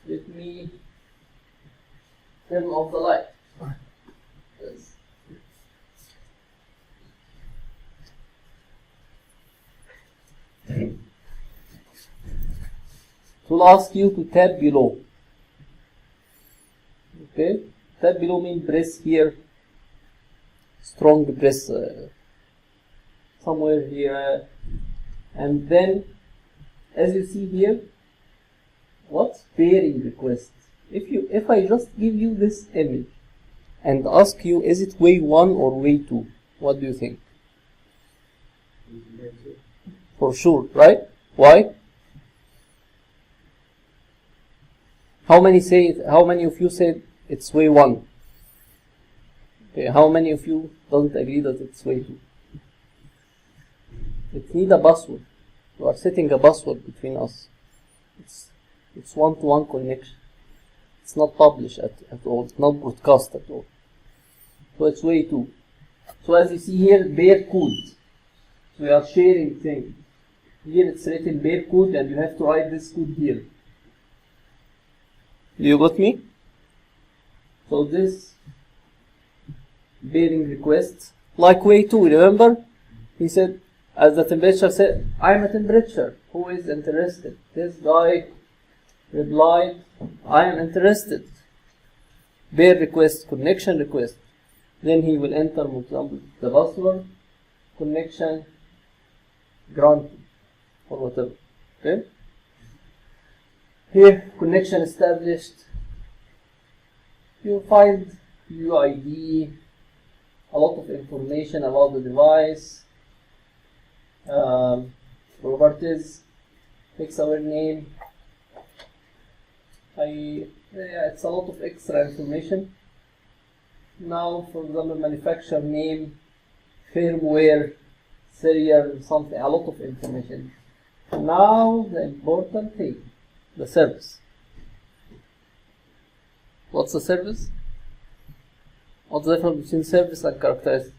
let me turn off the light. Yes. It will ask you to tap below. Okay, tap below means press here, strong press somewhere here, and then as you see here, what pairing request. If I just give you this image and ask you, is it way 1 or way 2? What do you think? For sure, right? Why? How many of you said it's way 1? Okay, how many of you doesn't agree that it's way 2? It needs a password. You are setting a password between us. It's one-to-one connection. It's not published at all. It's not broadcast at all. So it's way 2. So as you see here, bare code. So we are sharing things. Here it's written bare code, and you have to write this code here. You got me? So this bearing request, like way 2, remember? He said, as the temperature said, I'm a temperature. Who is interested? This guy replied, I am interested. Bear request, connection request. Then he will enter, for example, the password, connection, granted, or whatever. Okay? Here, connection established. You find UID, a lot of information about the device. properties, fix our name. It's a lot of extra information. Now, for example, manufacturer name, firmware, serial, something, a lot of information. Now, the important thing, the service. What's the service? What's the difference between service and characteristic?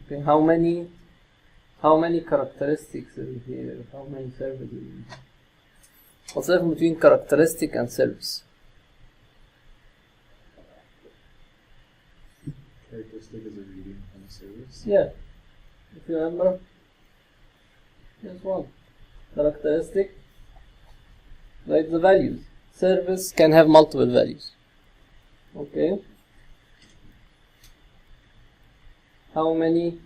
Okay, how many characteristics is here? How many services? What's the difference between characteristic and service? Characteristic is a reading from a service. Yeah, if you remember, here's one. Characteristic, like the values. Service can have multiple values. Okay. How many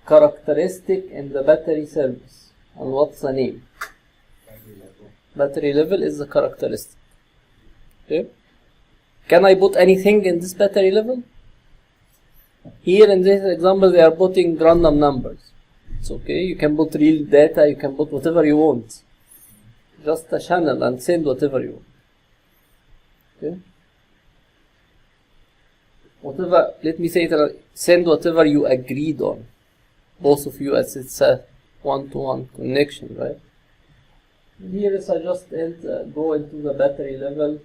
characteristic in the battery service? And what's the name? Battery level. Battery level is the characteristic. Okay. Can I put anything in this battery level? Here in this example, they are putting random numbers. It's okay. You can put real data. You can put whatever you want. Just a channel and send whatever you want. Okay. Whatever. Let me say it. Send whatever you agreed on. Both of you, as it's a one-to-one connection, right? Here is I just go into the battery level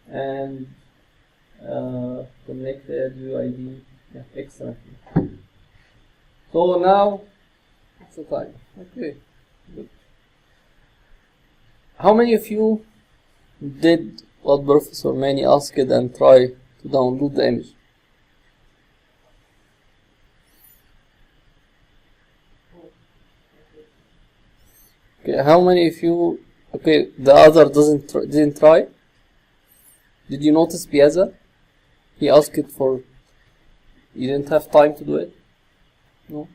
and connect the UID. Yeah, excellent. So now it's the time. Okay, good. How many of you did what Professor Manny asked and try to download the image? Okay, how many of you? Okay, the other didn't try. Did you notice Piazza? He asked it for. You didn't have time to do it. No.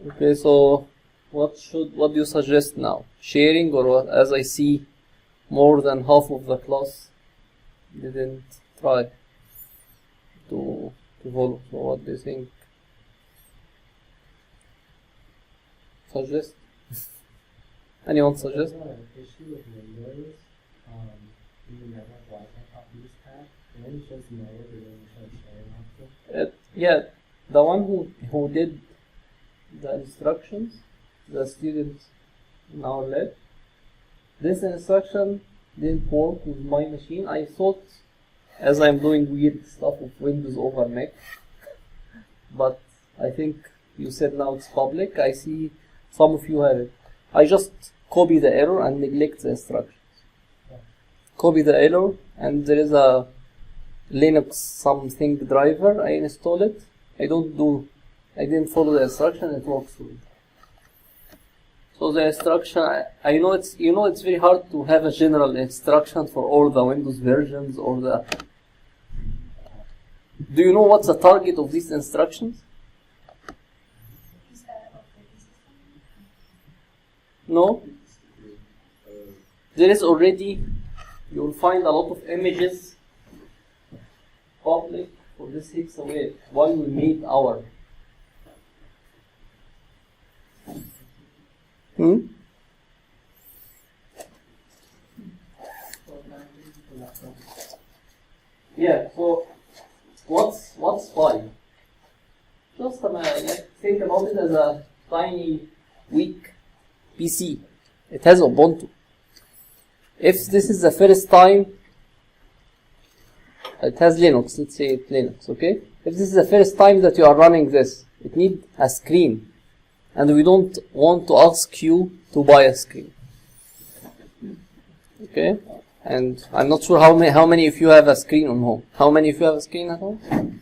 Okay, so what do you suggest now? Sharing, or what? As I see, more than half of the class didn't try to follow. So what do you think? Suggest? Anyone suggest? There's an issue with Windows. In the network Wi-Fi copies tab, and then it shows network and then it shows sharing option. Yeah, the one who did the instructions, the student in our lab, this instruction didn't work with my machine. I thought, as I'm doing weird stuff with Windows over Mac, but I think you said now it's public. I see some of you have it. I just copy the error and neglect the instructions. Copy the error, and there is a Linux something driver. I install it. I didn't follow the instruction. It works for me. So the instruction, I know it's very hard to have a general instruction for all the Windows versions or the. Do you know what's the target of these instructions? Is that operating system? No. There is already. You will find a lot of images public for this hexaware. Why we made our. Yeah. So what's fine? Just think about it as a tiny, weak PC. It has Ubuntu. If this is the first time, it has Linux, let's say it's Linux, okay? If this is the first time that you are running this, it needs a screen. And we don't want to ask you to buy a screen. Okay? And I'm not sure how many of you have a screen on home. How many of you have a screen at home?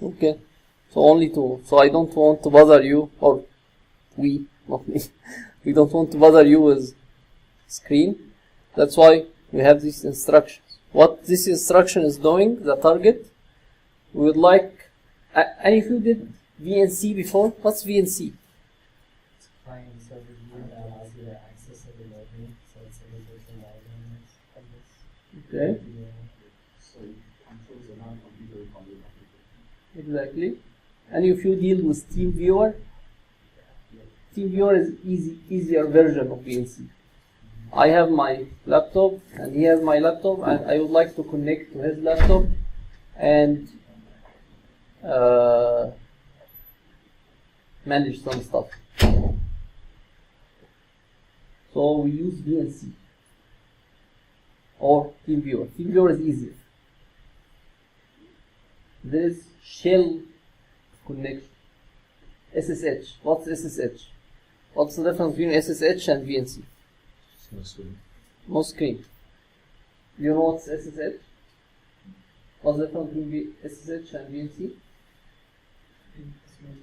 Okay. So only two. So I don't want to bother you, or we, not me. We don't want to bother you with screen. That's why we have these instructions. What this instruction is doing, the target, we would like, any of you did VNC before? What's VNC? It's client server view that allows you to access it remotely, so it's a virtual environment of this. Okay. So Exactly. And if you deal with TeamViewer is easier version of VNC. I have my laptop and he has my laptop, and I would like to connect to his laptop and manage some stuff. So we use VNC or TeamViewer. TeamViewer is easier. There is shell connection. SSH. What's SSH? What's the difference between SSH and VNC? No screen. Do you know what's SSH? What's the difference between SSH and VNC?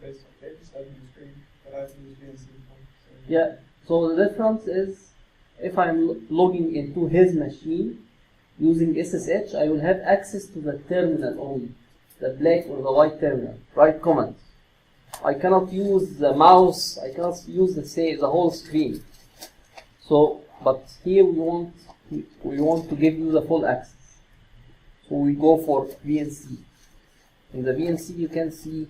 Based on pages, I've used screen, but I've used VNC before. So. Yeah. So the difference is, if I'm logging into his machine using SSH, I will have access to the terminal only, the black or the white terminal, write commands. I cannot use the mouse, I cannot use the whole screen. So, but here we want to give you the full access. So we go for VNC. In the VNC you can see,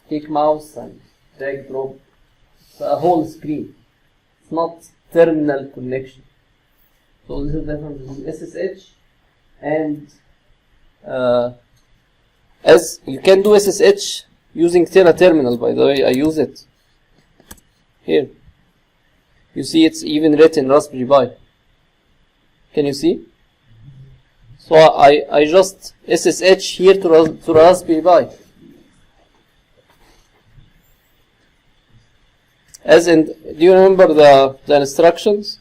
take mouse and drag drop, a whole screen. It's not terminal connection. So this is the difference between SSH and as you can do SSH using Terra Terminal, by the way. I use it here. You see it's even written Raspberry Pi. Can you see? So I just SSH here to Raspberry Pi. As in, do you remember the instructions?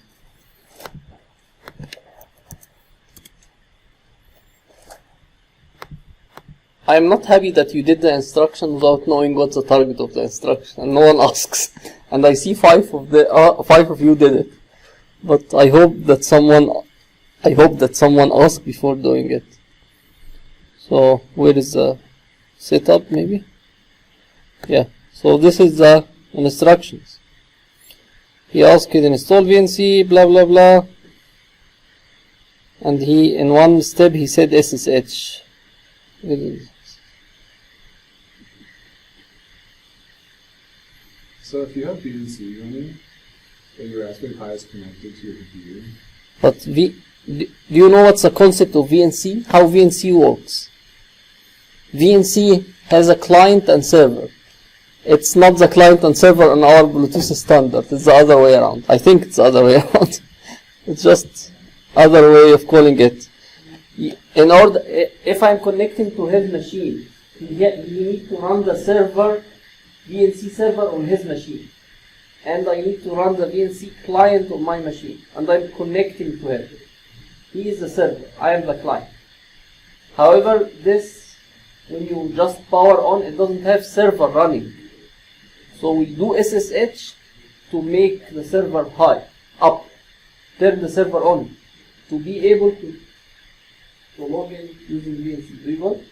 I am not happy that you did the instruction without knowing what's the target of the instruction, and no one asks. And I see five of you did it, but I hope that someone asked before doing it. So where is the setup? Maybe. Yeah. So this is the instructions. He asked you to install VNC, blah blah blah, and he in one step he said SSH. So if you have VNC running, and your Raspberry Pi is connected to your computer. But do you know what's the concept of VNC? How VNC works? VNC has a client and server. It's not the client and server on our Bluetooth standard. It's the other way around. I think it's the other way around. It's just other way of calling it. In order, if I'm connecting to his machine, you need to run the server, VNC server on his machine, and I need to run the VNC client on my machine, and I'm connecting to him. He is the server, I am the client. However, this, when you just power on, it doesn't have server running. So we do SSH to make the server up, turn the server on, to be able to log in using VNC. Do you want?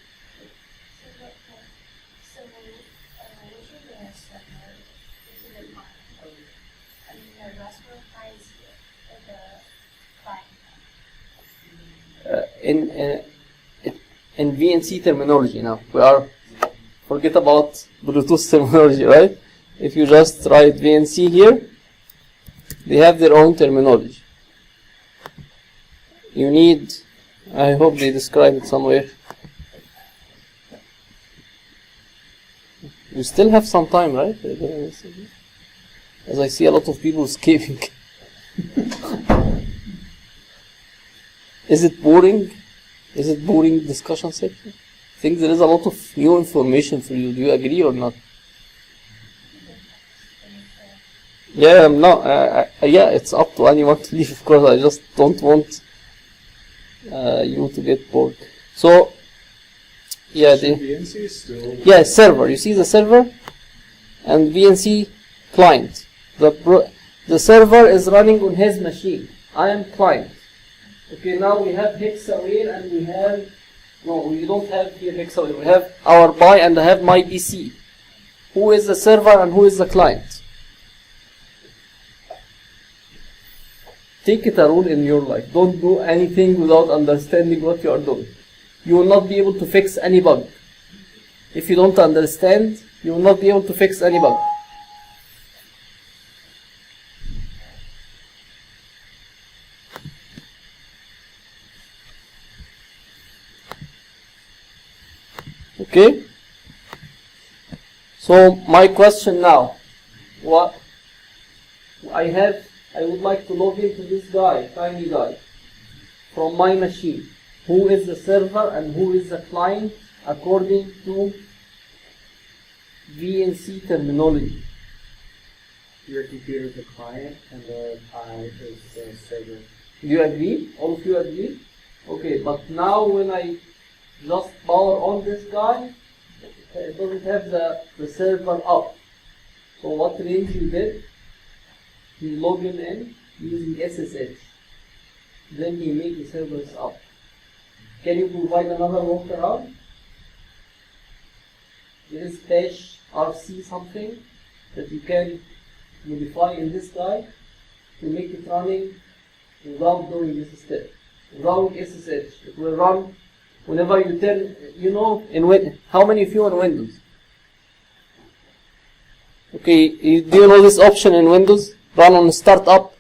So, which is the server? This is the client. I mean, the Raspberry Pi is the client. In VNC terminology now, forget about Bluetooth terminology, right? If you just write VNC here, they have their own terminology. You need, I hope they describe it somewhere. You still have some time, right? As I see a lot of people escaping. Is it boring? Is it boring discussion section? I think there is a lot of new information for you. Do you agree or not? Yeah, no, yeah, it's up to anyone to leave, of course. I just don't want you to get bored. So, yeah, VNC is still... Yeah, server. You see the server and VNC client. The server is running on his machine. I am client. Okay, now we have Hexaware and we have... No, we don't have here Hexaware. We have our Pi and I have my PC. Who is the server and who is the client? Take it a rule in your life. Don't do anything without understanding what you are doing. you will not be able to fix any bug. If you don't understand, you will not be able to fix any bug. Okay? So my question now, what I would like to log into this guy, tiny guy, from my machine. Who is the server and who is the client according to VNC terminology? Your computer is the client and the Pi is the server. Do you agree? All of you agree? Okay, but now when I just power on this guy, it doesn't have the server up. So what range you did? He logged in using SSH. Then he made the servers up. Can you provide another workaround? There is dash RC something that you can modify in this guy to make it running without doing this step. Without SSH. It will run whenever you turn, you know, how many of you on Windows? Okay, do you know this option in Windows? Run on startup.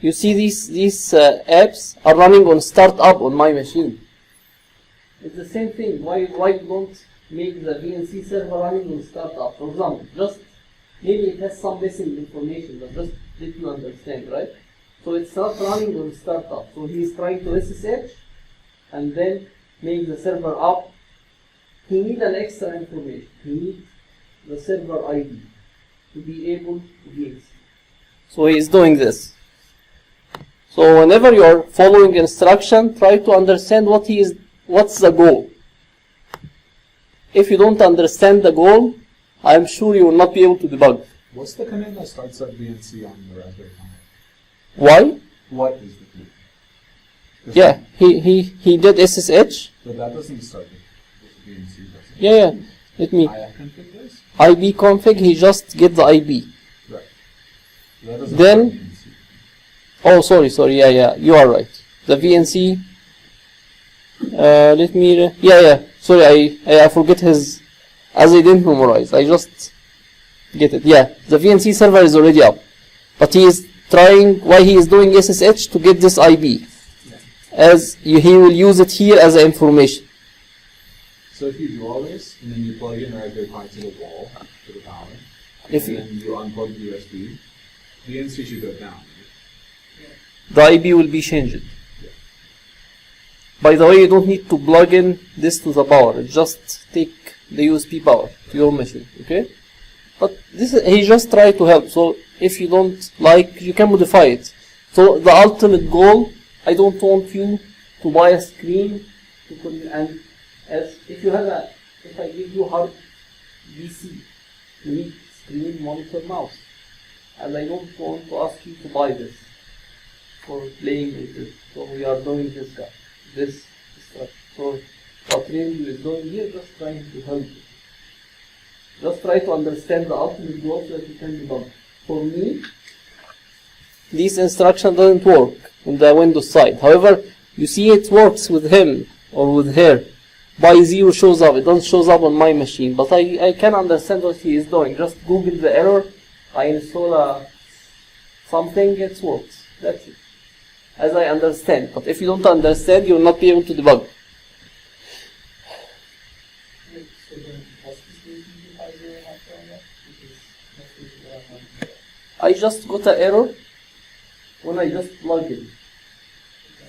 You see these apps are running on startup on my machine. It's the same thing. Why don't make the VNC server running on startup? For example, just maybe it has some missing information, but just let you understand, right? So it's not running on startup. So he's trying to SSH and then make the server up. He needs an extra information. He needs the server ID to be able to do it. So he is doing this. So whenever you are following instruction, try to understand what's the goal. If you don't understand the goal, I am sure you will not be able to debug. What's the command that starts up VNC on the Raspberry Pi? Why? What is the command? Yeah, he did SSH. But that doesn't start the VNC, does it? Yeah. Let me. config this? IB config, he just get the IB. Right. That doesn't Then- start VNC. Oh, sorry, yeah, you are right. The VNC, let me, sorry, I forget his, as I didn't memorize, I just get it. Yeah, the VNC server is already up, but he is trying, why he is doing SSH to get this IB, as he will use it here as information. So if you do all this, and then you plug in Raspberry Pi to the wall, to the power, If and you- then you unplug the USB, VNC should go down. The IB will be changed. By the way, you don't need to plug in this to the power. Just take the USB power to your machine, okay? But he just tried to help. So if you don't like, you can modify it. So the ultimate goal, I don't want you to buy a screen and as if I give you hard PC, you need screen, monitor, mouse, and I don't want to ask you to buy this for playing with it. So we are doing this stuff. So what Randy is doing here, just trying to help you. Just try to understand the ultimate goal so that you can debug. For me, this instruction doesn't work on the Windows side. However, you see it works with him or with her. By 0 shows up, it doesn't show up on my machine. But I can understand what he is doing. Just Google the error, I install something, it works. That's it. As I understand. But if you don't understand, you will not be able to debug. So then, what's this reason you guys are not showing up? Because most people have one. I just got an error when I just plug in.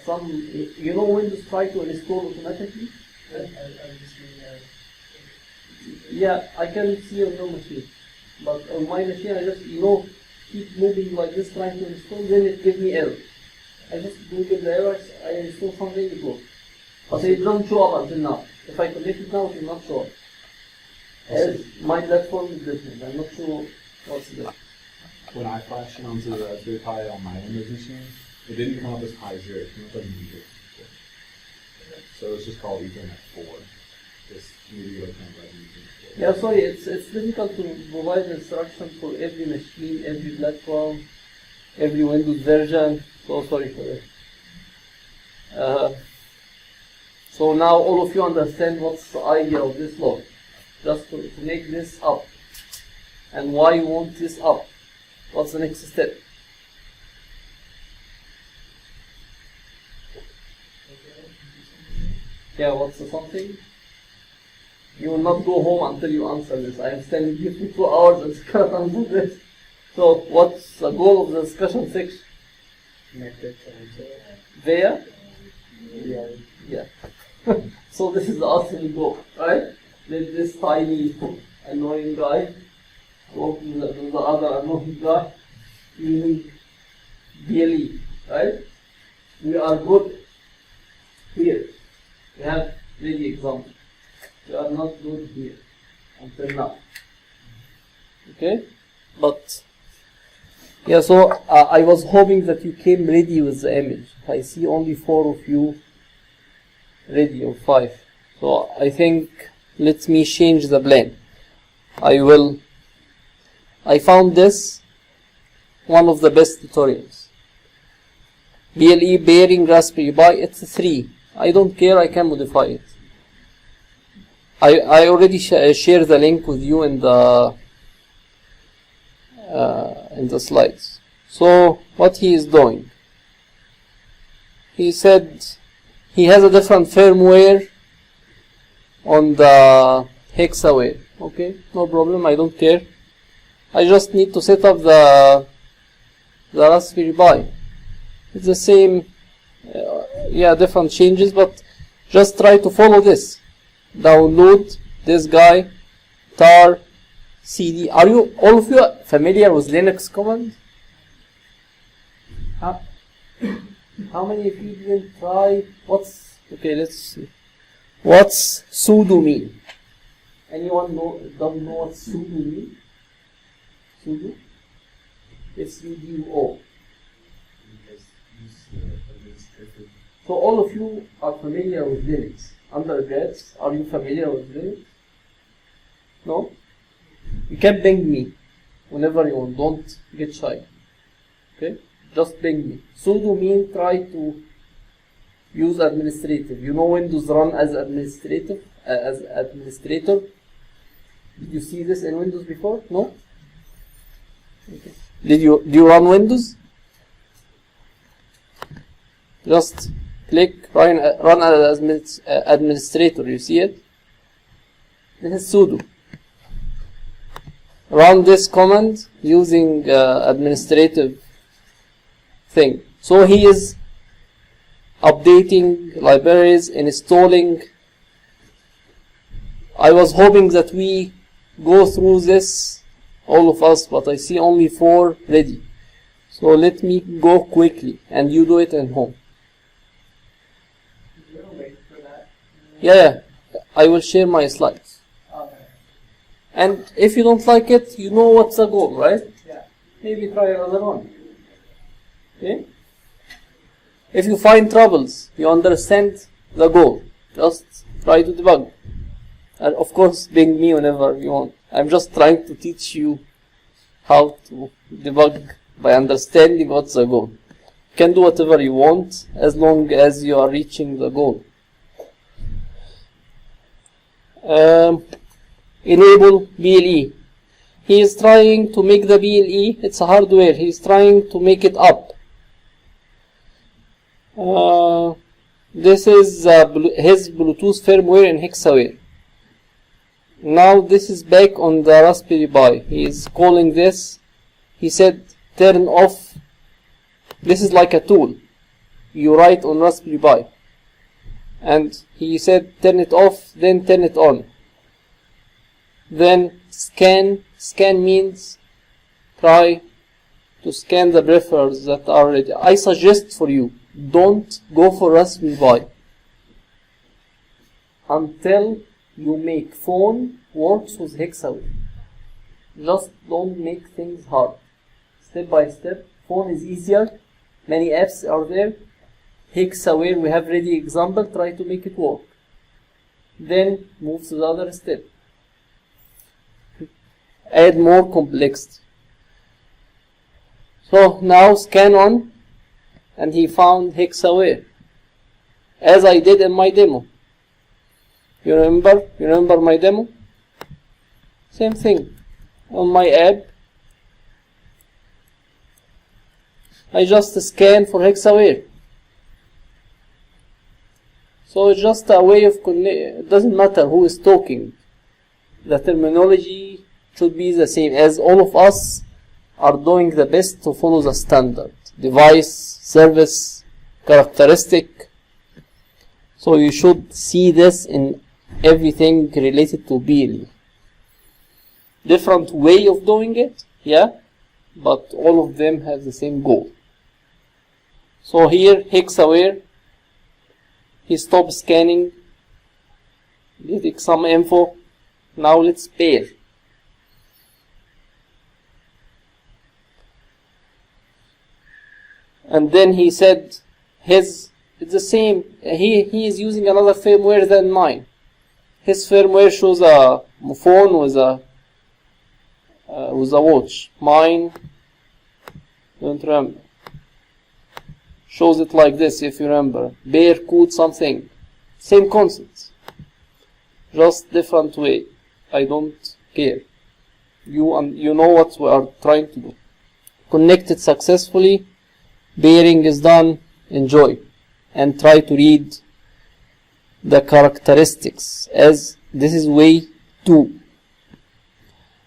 Windows try to install automatically. I'm just reading Yeah, I can see on your machine. But on my machine, I just, keep moving like this trying to install, then it gives me error. I just Google the errors, I install something, it works. But it doesn't show up until now. If I connect it now, it will not show up. As my platform is different, I'm not sure what's different. When I flashed it onto the Raspberry Pi on my Windows machine, it didn't come up as Pi 0, it came up as Ethernet 4. So it's just called Ethernet 4. This media kind of like Ethernet 4. Yeah, sorry, it's difficult to provide instruction for every machine, every platform, every Windows version. So sorry for that. So now all of you understand what's the idea of this law. Just to make this up. And why you want this up? What's the next step? Yeah, what's the something? You will not go home until you answer this. I am standing here for 2 hours and cannot answer this. So, what's the goal of the discussion section? Metrics and so. There? Yeah. Yeah. So this is the ultimate goal, right? Let this tiny annoying guy go to the other annoying guy using BLE, right? We are good here. We have ready example. We are not good here until now. Okay? But yeah, so I was hoping that you came ready with the image. I see only 4 of you ready, or 5. So I think let me change the plan. I found this one of the best tutorials. BLE bearing Raspberry Pi, it's 3. I don't care, I can modify it. I already shared the link with you in the slides. So what he is doing, he said he has a different firmware on the Hexaware. Okay, no problem, I don't care. I just need to set up the Raspberry Pi. It's the same, yeah, different changes, but just try to follow this. Download this guy, tar, cd. Are you, all of you, familiar with Linux command? How many of you didn't try? Okay, let's see. What's sudo mean? Anyone doesn't know what sudo mean? Sudo? S-U-D-O. So all of you are familiar with Linux. Undergrads, are you familiar with Linux? No? You can ping me whenever you want. Don't get shy. Okay? Just ping me. Sudo means try to use administrative. You know Windows run as administrator? Did you see this in Windows before? No? Okay. Do you run Windows? Just click run as administrator. You see it? This is sudo. Run this command using administrative thing. So he is updating libraries, installing. I was hoping that we go through this, all of us, but I see only 4 ready. So let me go quickly and you do it at home. You're gonna wait for that. Yeah, I will share my slides. Okay. And if you don't like it, you know what's the goal, right? Yeah. Maybe try another one. Okay? If you find troubles, you understand the goal. Just try to debug. And of course, ping me whenever you want. I'm just trying to teach you how to debug by understanding what's the goal. You can do whatever you want as long as you are reaching the goal. Enable BLE. He is trying to make the BLE, it's a hardware, he is trying to make it up. This is his Bluetooth firmware in Hexaware. Now this is back on the Raspberry Pi. He is calling this. He said turn off. This is like a tool you write on Raspberry Pi. And he said turn it off, then turn it on. Then scan. Scan means try to scan the peripherals that are ready. I suggest for you, don't go for Raspberry Pi until you make phone works with Hexaware. Just don't make things hard. Step by step. Phone is easier. Many apps are there. Hexaware, we have ready example. Try to make it work. Then move to the other step. Add more complexity. So now scan on, and he found Hexaware, as I did in my demo. You remember my demo? Same thing. On my app, I just scan for hexaware. So it's just a way of it doesn't matter who is talking. The terminology should be the same, as all of us are doing the best to follow the standard. Device, service, characteristic. So you should see this in everything related to BLE. Different way of doing it, yeah, but all of them have the same goal. So here, hexaware, he stopped scanning, getting some info. Now let's pair. And then he said it's the same. He is using another firmware than mine. His firmware shows a phone with a watch. Mine, don't remember. Shows it like this, if you remember. Bear code something. Same concept. Just different way. I don't care. You know what we are trying to do. Connected successfully. Bearing is done. Enjoy. And try to read the characteristics, as this is way 2.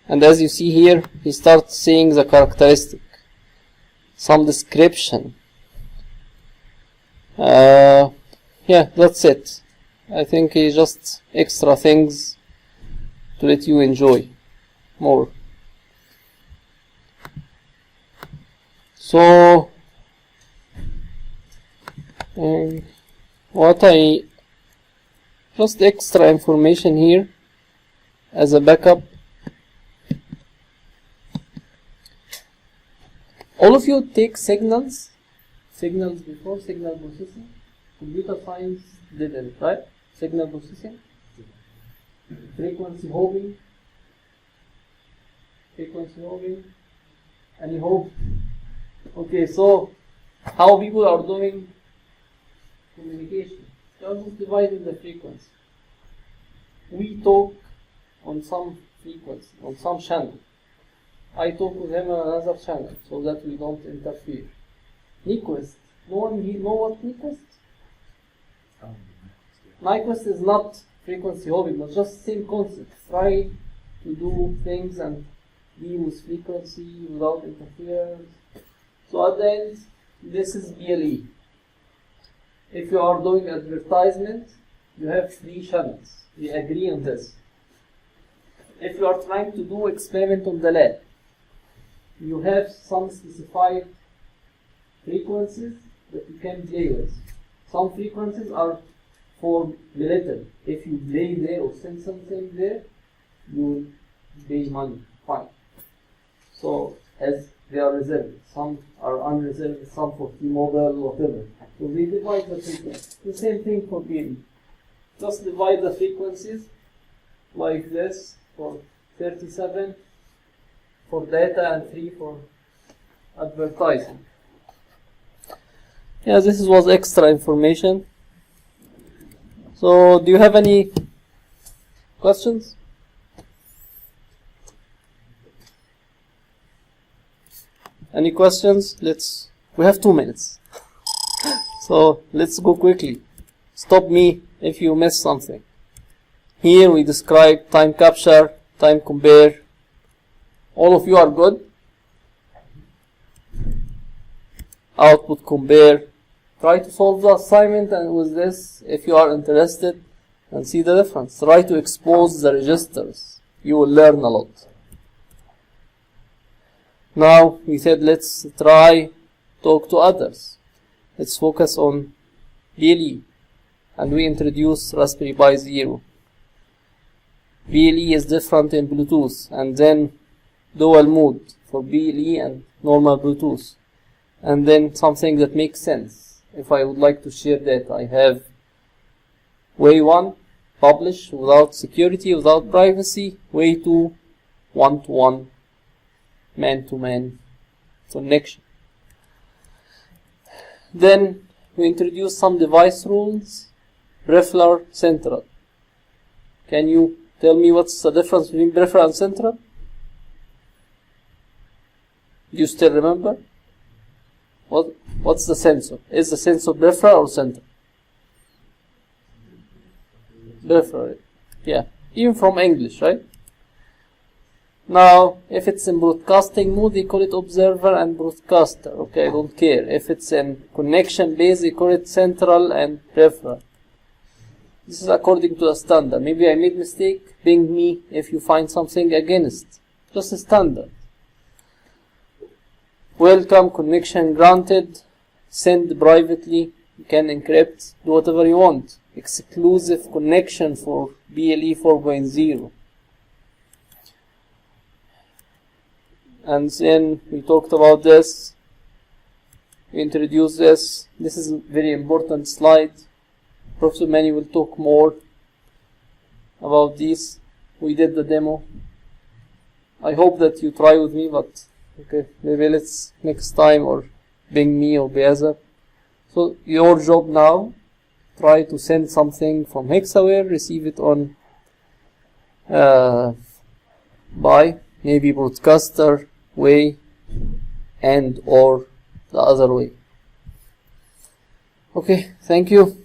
And as you see here, he starts saying the characteristic. Some description. Yeah, that's it. I think he just extra things to let you enjoy more. So what I just extra information here as a backup. All of you take signals before, signal processing. Computer science didn't, right? Signal processing, frequency hopping, any hope? Okay, so how people are doing communication? They are just dividing the frequency. We talk on some frequency, on some channel. I talk with him on another channel so that we don't interfere. Nyquist. No one here know what Nyquist? Nyquist is not frequency hopping, but just same concept. Try to do things and deal with frequency without interference. So at the end, this is BLE. If you are doing advertisement, you have 3 channels. We agree on this. If you are trying to do experiment on the lab, you have some specified frequencies that you can play with. Some frequencies are for military. If you play there or send something there, you will pay money. Fine. So as they are reserved, some are unreserved, some for T-Mobile, whatever. So we divide the frequencies. The same thing for BLE. Just divide the frequencies like this for 37 for data and 3 for advertising. Yeah, this was extra information. So, do you have any questions? Any questions? We have 2 minutes. So, let's go quickly. Stop me if you miss something. Here we describe time capture, time compare. All of you are good? Output compare. Try to solve the assignment and with this, if you are interested, and see the difference. Try to expose the registers. You will learn a lot. Now, we said let's try talk to others. Let's focus on BLE. And we introduce Raspberry Pi Zero. BLE is different in Bluetooth, and then dual mode for BLE and normal Bluetooth. And then something that makes sense. If I would like to share data, I have way 1, publish without security, without privacy. Way 2, one-to-one, man-to-man connection. Then we introduce some device rules. Peripheral, central. Can you tell me what's the difference between peripheral and central? Do you still remember? What's the sensor? Is the sensor peripheral or central? Peripheral. Yeah, even from English, right? Now, if it's in broadcasting mode, they call it observer and broadcaster. Okay, I don't care. If it's in connection base, they call it central and peripheral. This is according to the standard. Maybe I made mistake. Ping me if you find something against. Just a standard. Welcome, connection granted. Send privately. You can encrypt. Do whatever you want. Exclusive connection for BLE 4.0. And then we talked about this. We introduced this. This is a very important slide. Professor Manny will talk more about this. We did the demo. I hope that you try with me, but okay, maybe let's next time or ping me or Beaza. So your job now, try to send something from Hexaware, receive it on by maybe broadcaster way and or the other way. Okay, thank you.